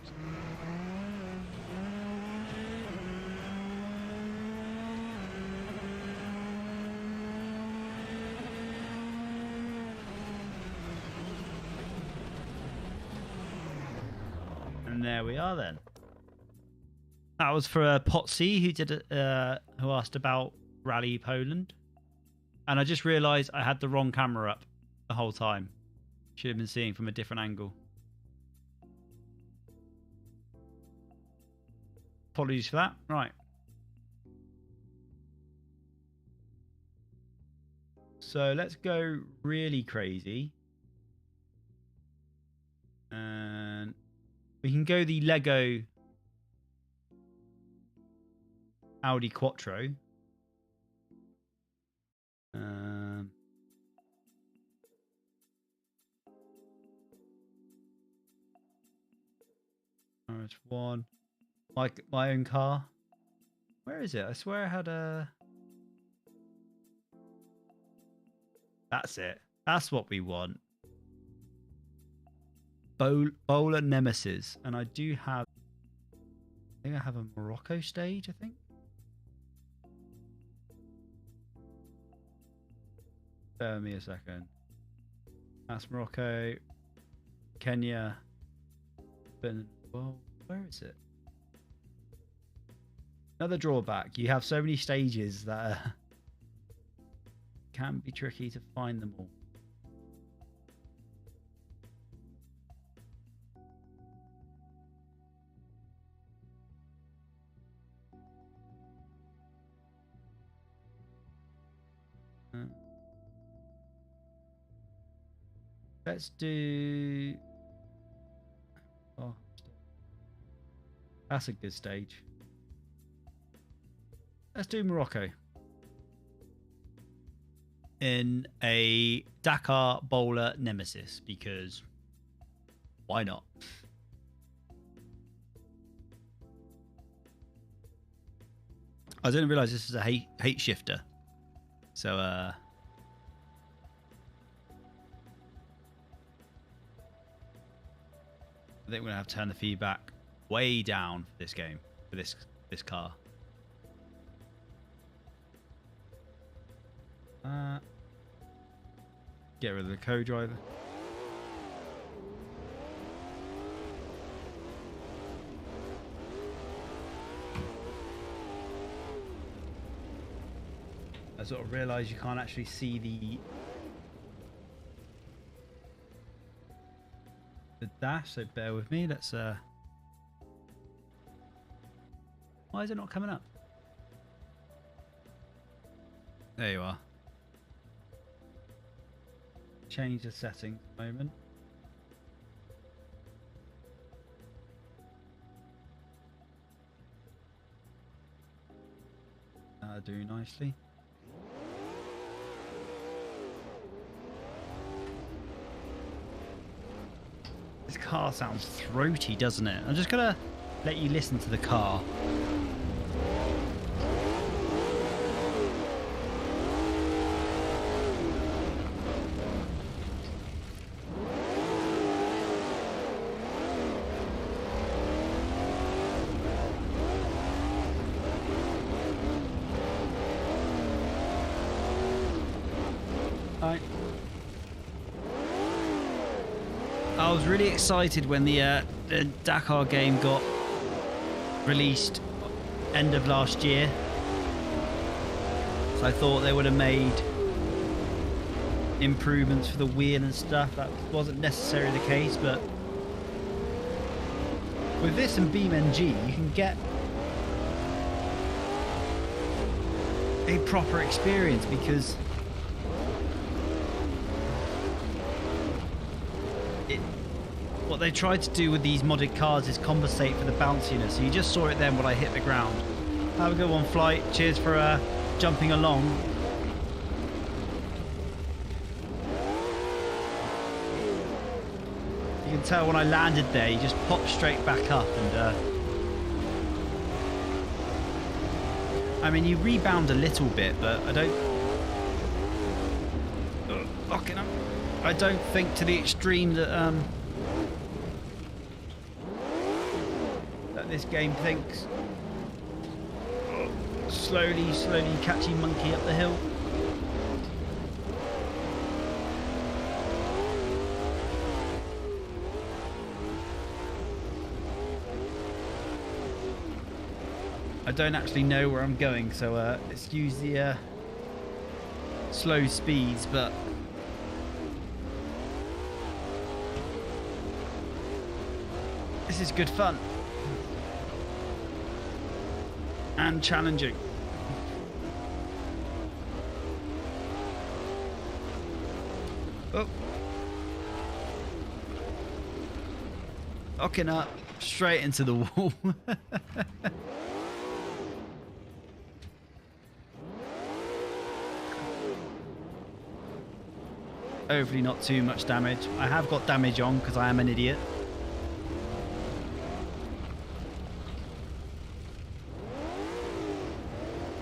And there we are then. That was for Potsy, who did who asked about Rally Poland, and I just realised I had the wrong camera up the whole time. Should have been seeing from a different angle. Apologies for that. Right. So let's go really crazy, and we can go the Lego Audi Quattro. RS1. My own car. Where is it? I swear I had a... That's it. That's what we want. Bowler Nemesis. And I do have... I think I have a Morocco stage, I think. Bear with me a second. That's Morocco, Kenya. Well, where is it? Another drawback. You have so many stages that can be tricky to find them all. Let's do... Oh, That's a good stage. Let's do Morocco in a Dakar Bowler Nemesis, because why not? I didn't realize this is a hate shifter, so I think we're gonna have to turn the feedback way down for this game, for this car. Get rid of the co-driver. I sort of realised you can't actually see the dash, so bear with me. Let's why is it not coming up? There you are. Change the settings a moment. Do nicely. This car sounds throaty, doesn't it? I'm just gonna let you listen to the car. I was really excited when the Dakar game got released end of last year. So I thought they would have made improvements for the wheel and stuff. That wasn't necessarily the case, but with this and BeamNG, you can get a proper experience, because what they tried to do with these modded cars is compensate for the bounciness. So you just saw it then when I hit the ground. Have a good one, Flight. Cheers for jumping along. You can tell when I landed there, you just popped straight back up, and I mean, you rebound a little bit, but I don't. Fucking up. I don't think to the extreme that that this game thinks. Slowly catchy monkey up the hill. I don't actually know where I'm going, so excuse the slow speeds, but this is good fun and challenging. Oh, fucking up straight into the wall. Hopefully not too much damage. I have got damage on because I am an idiot.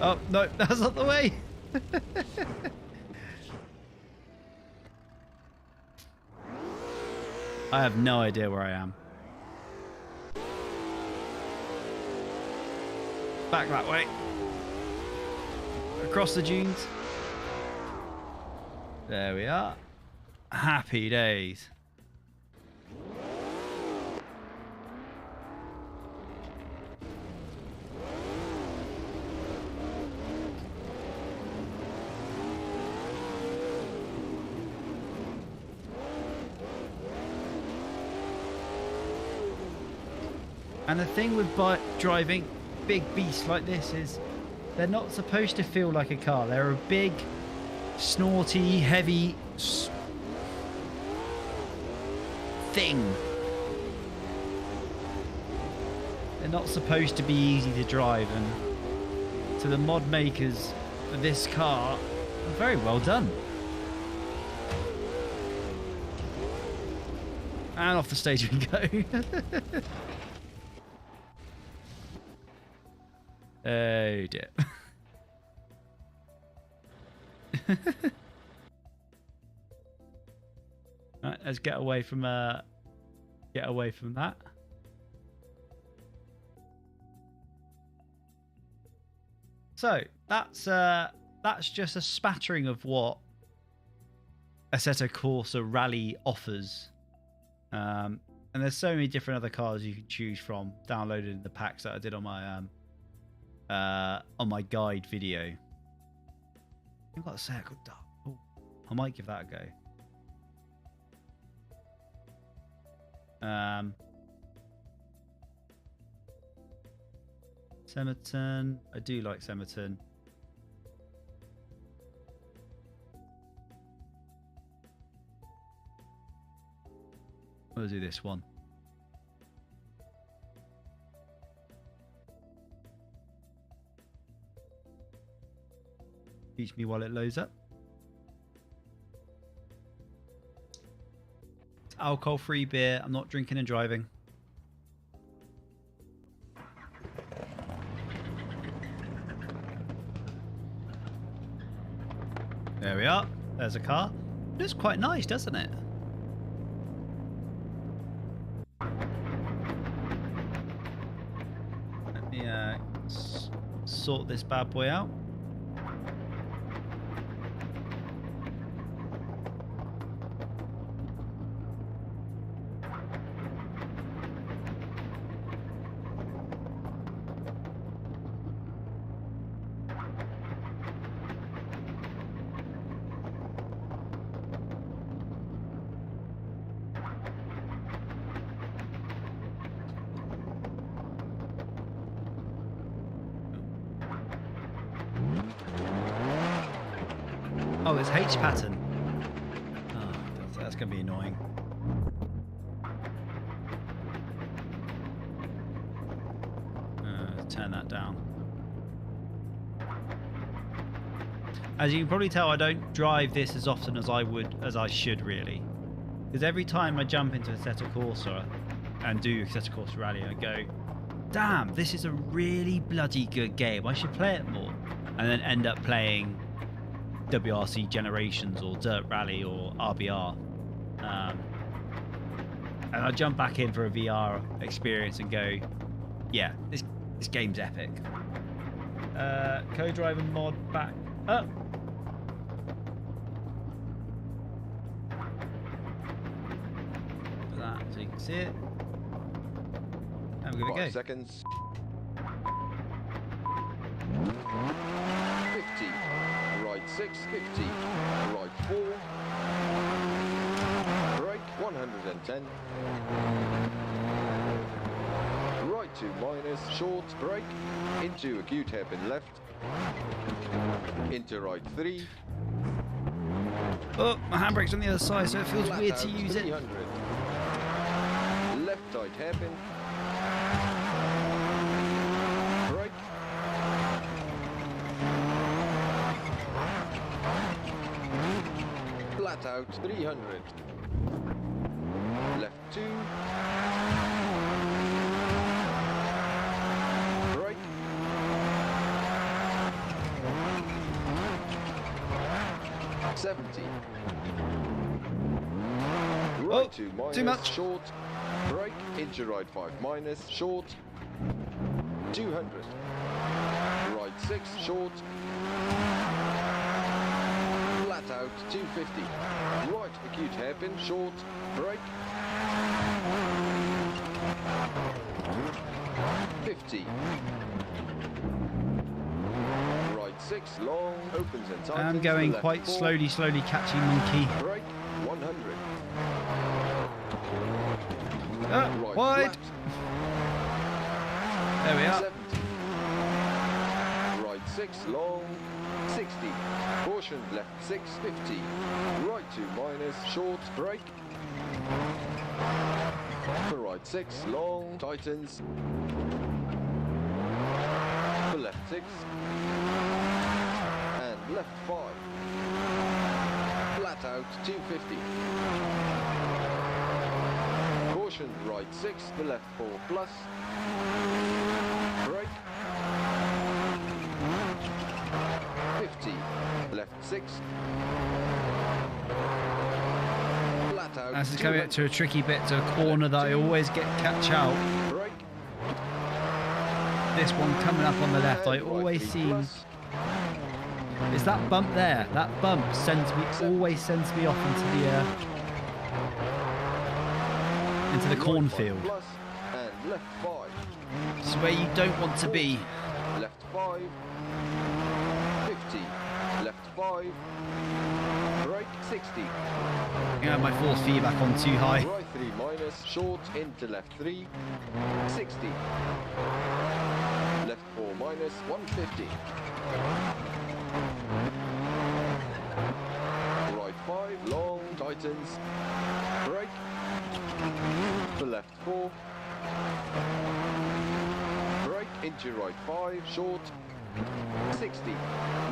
Oh, no, that's not the way. I have no idea where I am. Back that way. Across the dunes. There we are. Happy days. And the thing with driving big beasts like this is they're not supposed to feel like a car. They're a big, snorty, heavy thing. They're not supposed to be easy to drive, and to the mod makers of this car, very well done. And off the stage we go. Oh dear. Right, let's get away from that. So that's just a spattering of what Assetto Corsa Rally offers. And there's so many different other cars you can choose from, downloaded in the packs that I did on my guide video. I've got a circle dog. Oh, I might give that a go. Semerton. I do like Semerton. We'll do this one. Teach me while it loads up. It's alcohol-free beer. I'm not drinking and driving. There we are. There's a car. It looks quite nice, doesn't it? Let me sort this bad boy out. Oh, it's H pattern. Oh, that's going to be annoying. Turn that down. As you can probably tell, I don't drive this as often as I should really. Because every time I jump into Assetto Corsa and do Assetto Corsa Rally, I go, damn, this is a really bloody good game. I should play it more. And then end up playing WRC Generations or Dirt Rally or RBR, and I jump back in for a VR experience and go, yeah, this game's epic. Co-driver mod back up. That so you can see it. And we're gonna go. 5 seconds. 50. Right 6, 50, right 4, brake 110, right 2 minus, short, brake, into acute hairpin left, into right 3. Oh, my handbrake's on the other side, so it feels weird to use 300. it. Left tight hairpin, brake, flat out 300, left 2, brake, $70, right 2 minus, too much. Short, brake, into right 5 minus, short, 200, right 6, short, flat out 250, right acute hairpin, short, brake, 50, right 6, long, opens and tightens. I'm going left quite 4, slowly catching monkey. brake, 100, right Wide. flat, There we are. 70, right 6, long, 60, caution, left 6, 50, right 2 minus, short, brake, for right 6, long, tightens, 6. And left 5. Flat out 250. Caution, right 6, the left 4 plus. Brake. 50. Left 6. Flat out. This is coming up to a tricky bit, to a corner that I always catch out. Brake. This one coming up on the left, I always seem... Is that bump there? That bump always sends me off into the cornfield. And left 5. It's where you don't want to be. Left 5. 50. Left 5. Brake 60. Yeah, my force feedback on too high. Right 3 minus. Short into left 3. 60. Left 4 minus. 150. Right 5, long, tightens, brake, the left 4, brake, into right 5, short, 60,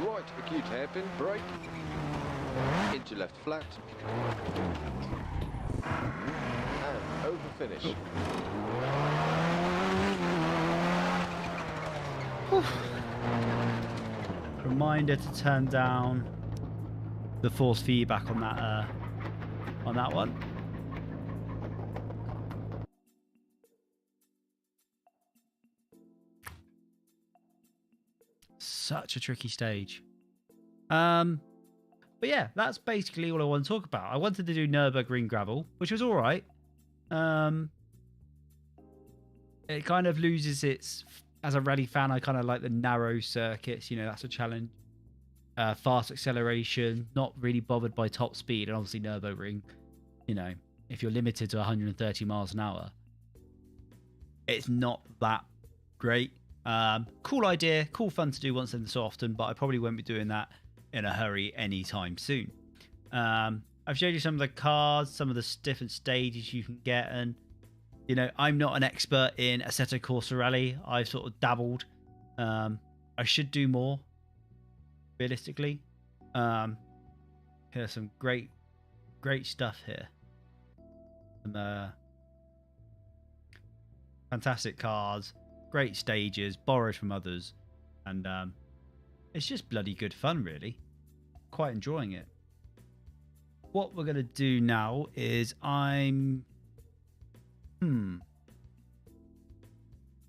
right acute hairpin, brake, into left flat, and over finish. Reminder to turn down the force feedback on that one. Such a tricky stage. But yeah, that's basically all I want to talk about. I wanted to do Nurburgring gravel, which was all right. It kind of loses its... As a rally fan, I kind of like the narrow circuits. You know, that's a challenge. Fast acceleration, not really bothered by top speed. And obviously Nurburgring, you know, if you're limited to 130 miles an hour, it's not that great. Cool idea, cool fun to do once in so often, but I probably won't be doing that in a hurry anytime soon. I've showed you some of the cars, some of the different stages you can get, and you know, I'm not an expert in Assetto Corsa Rally. I've sort of dabbled. I should do more, realistically. Here's some great stuff here. Some fantastic cars, great stages, borrowed from others, and it's just bloody good fun, really. Quite enjoying it. What we're going to do now is you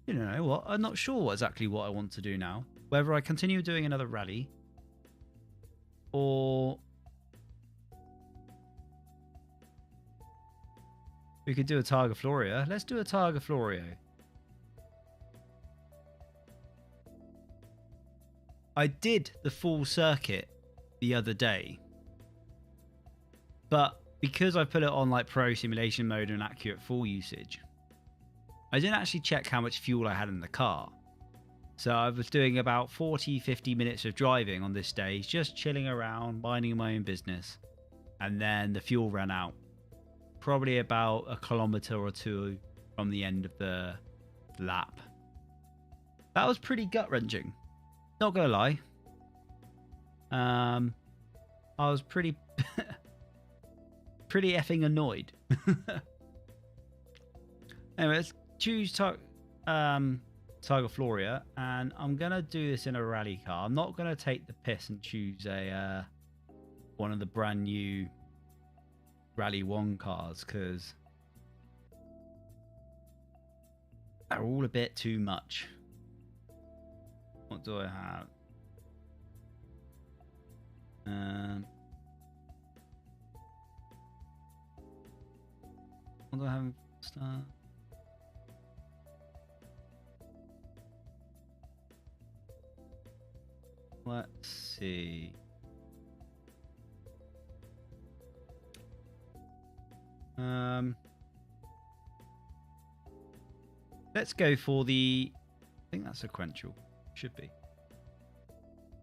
know what? I'm not sure exactly what I want to do now. Whether I continue doing another rally or we could do a Targa Florio. Let's do a Targa Florio. I did the full circuit the other day, but because I put it on like pro simulation mode and accurate full usage, I didn't actually check how much fuel I had in the car. So I was doing about 40-50 minutes of driving on this stage, just chilling around, minding my own business. And then the fuel ran out. Probably about a kilometre or two from the end of the lap. That was pretty gut-wrenching. Not gonna lie. I was pretty pretty effing annoyed. Anyway, let's choose Targa Florio, and I'm gonna do this in a rally car. I'm not gonna take the piss and choose a one of the brand new Rally 1 cars, because they're all a bit too much. What do I have? What do I have? Start. Let's see. Let's go for the... I think that's sequential. Should be.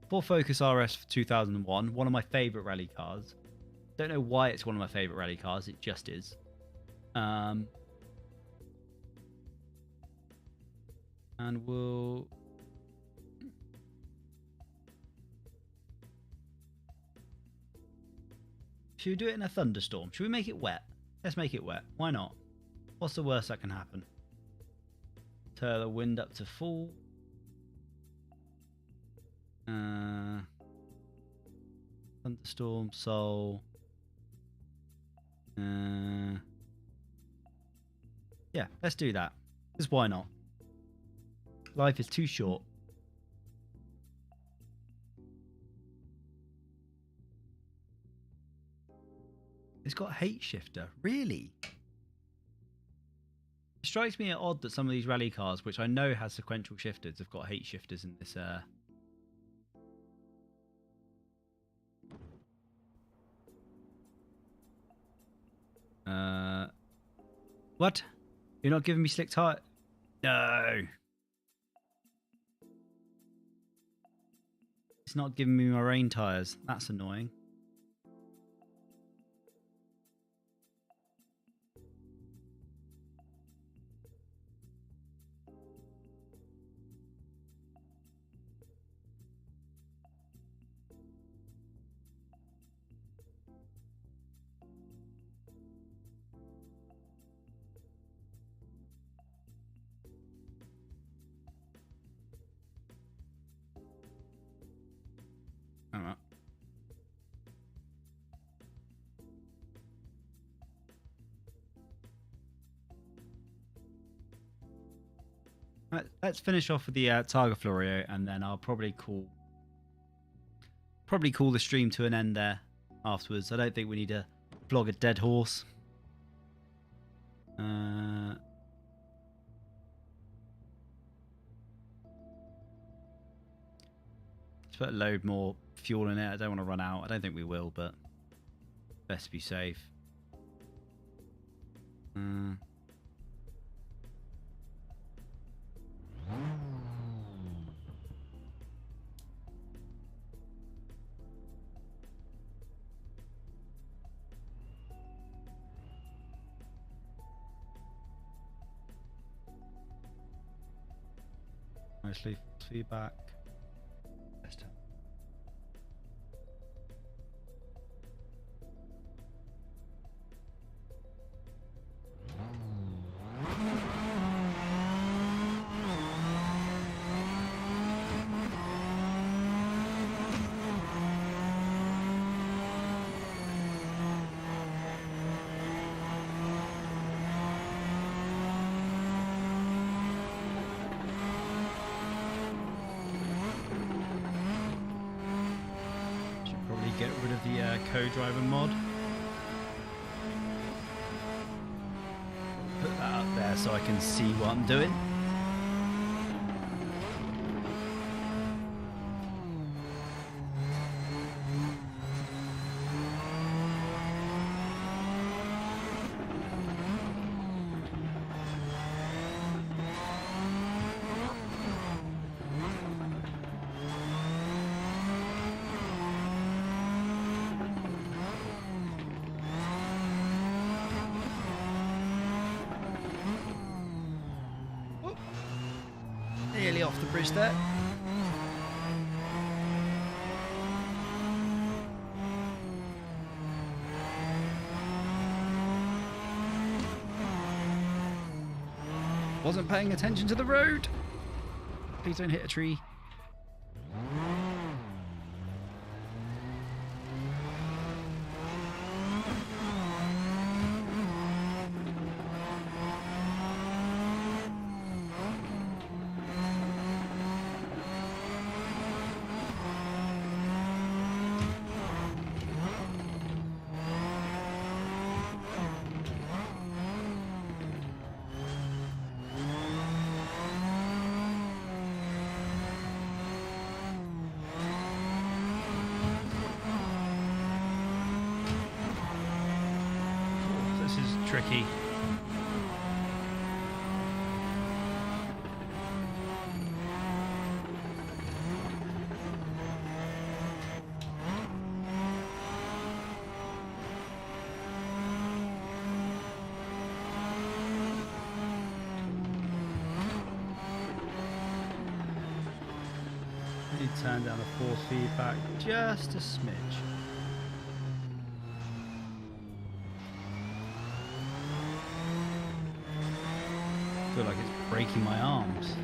Ford Focus RS 2001. One of my favourite rally cars. Don't know why it's one of my favourite rally cars. It just is. And we'll Should we do it in a thunderstorm? Should we make it wet? Let's make it wet. Why not? What's the worst that can happen? Turn the wind up to full. Thunderstorm, soul. Yeah, let's do that. Because why not? Life is too short. It's got H shifter. Really? It strikes me odd that some of these rally cars, which I know has sequential shifters, have got H shifters in this. What? You're not giving me slick tire? No. It's not giving me my rain tires. That's annoying. Let's finish off with the Targa Florio, and then I'll probably call the stream to an end there afterwards. I don't think we need to flog a dead horse. Let's put a load more fuel in it. I don't want to run out. I don't think we will, but best be safe. Mostly feedback. Get rid of the co-driver mod. Put that up there so I can see what I'm doing. Nearly off the bridge there. Wasn't paying attention to the road. Please don't hit a tree. Tricky. Need to turn down the force feedback just a smidge. feel like it's breaking my arms.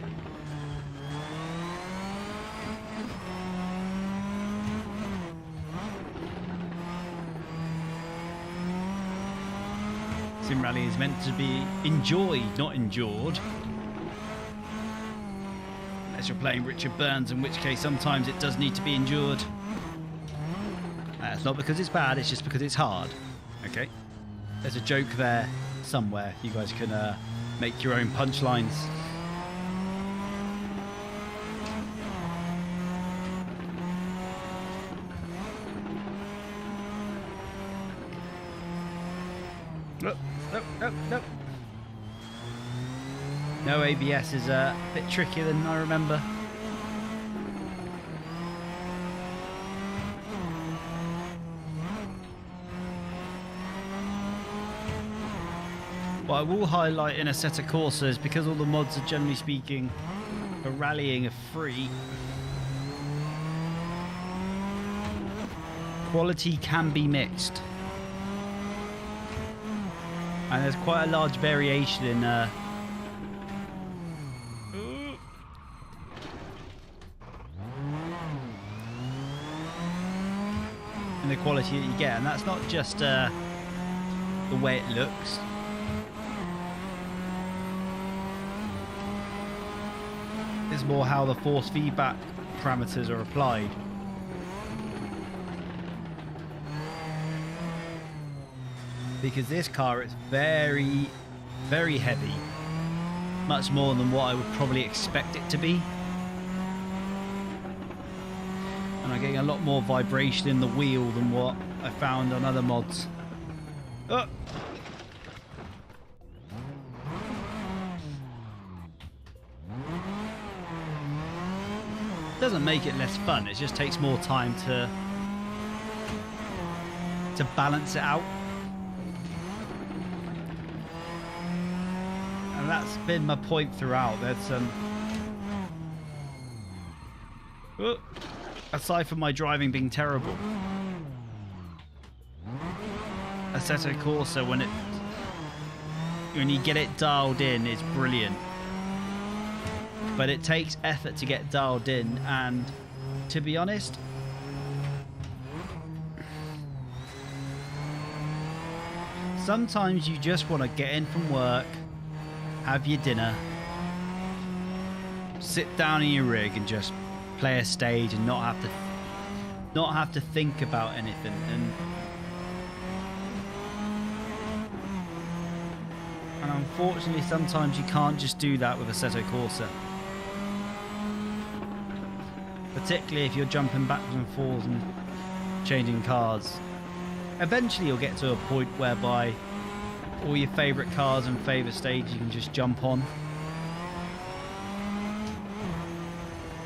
Sim Rally is meant to be enjoyed, not endured. Unless you're playing Richard Burns, in which case sometimes it does need to be endured. It's not because it's bad, it's just because it's hard. Okay? There's a joke there somewhere. You guys can make your own punchlines. Nope, nope, nope, nope. No, ABS is a bit trickier than I remember. What I will highlight in Assetto Corsa is because all the mods are generally speaking for rallying are free, quality can be mixed. And there's quite a large variation in the quality that you get, and that's not just the way it looks. It's more how the force feedback parameters are applied. Because this car is very, very heavy. Much more than what I would probably expect it to be. And I'm getting a lot more vibration in the wheel than what I found on other mods. Oh. Doesn't make it less fun, it just takes more time to balance it out. And that's been my point throughout. There's some aside from my driving being terrible, Assetto Corsa when you get it dialed in is brilliant. But it takes effort to get dialed in, and to be honest, sometimes you just want to get in from work, have your dinner, sit down in your rig and just play a stage and not have to think about anything. And unfortunately sometimes you can't just do that with Assetto Corsa. Particularly if you're jumping backwards and forwards and changing cars. Eventually you'll get to a point whereby all your favourite cars and favourite stages you can just jump on.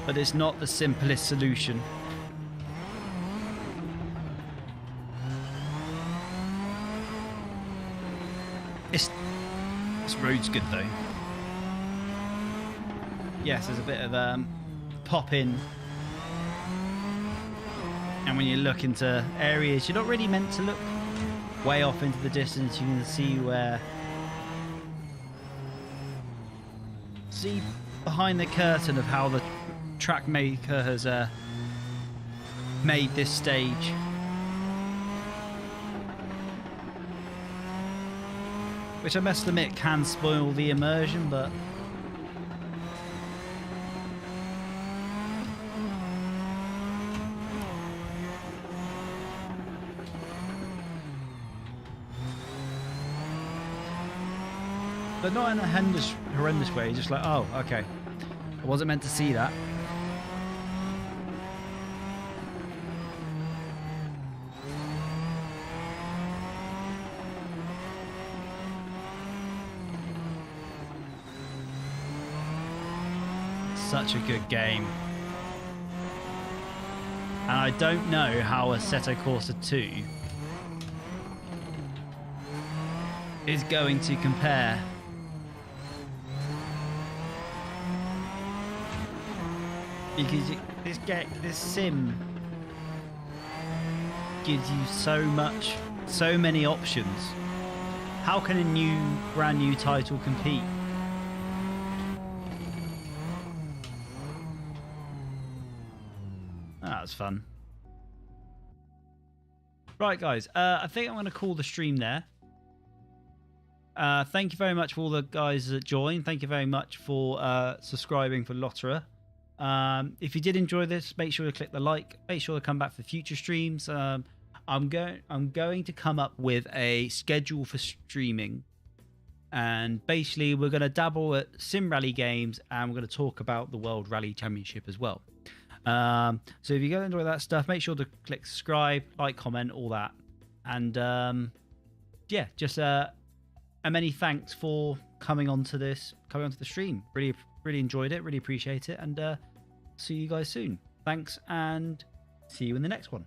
But it's not the simplest solution. This road's good though. Yes, there's a bit of pop in. And when you look into areas you're not really meant to look way off into the distance, you can see behind the curtain of how the track maker has made this stage. Which I must admit can spoil the immersion, but not in a horrendous way, just like, oh, okay, I wasn't meant to see that. Such a good game. And I don't know how Assetto Corsa 2 is going to compare. Because this sim gives you so many options. How can a brand new title compete? was fun. Right, guys. I think I'm going to call the stream there. Thank you very much for all the guys that joined. Thank you very much for subscribing for Lotterer. If you did enjoy this, make sure to click the like. Make sure to come back for future streams. I'm going to come up with a schedule for streaming, and basically we're going to dabble at sim rally games, and we're going to talk about the World Rally Championship as well. So if you go enjoy that stuff, make sure to click subscribe, like, comment, all that, and yeah, just a many thanks for coming onto the stream. Really enjoyed it. Really appreciate it, and see you guys soon. Thanks, and see you in the next one.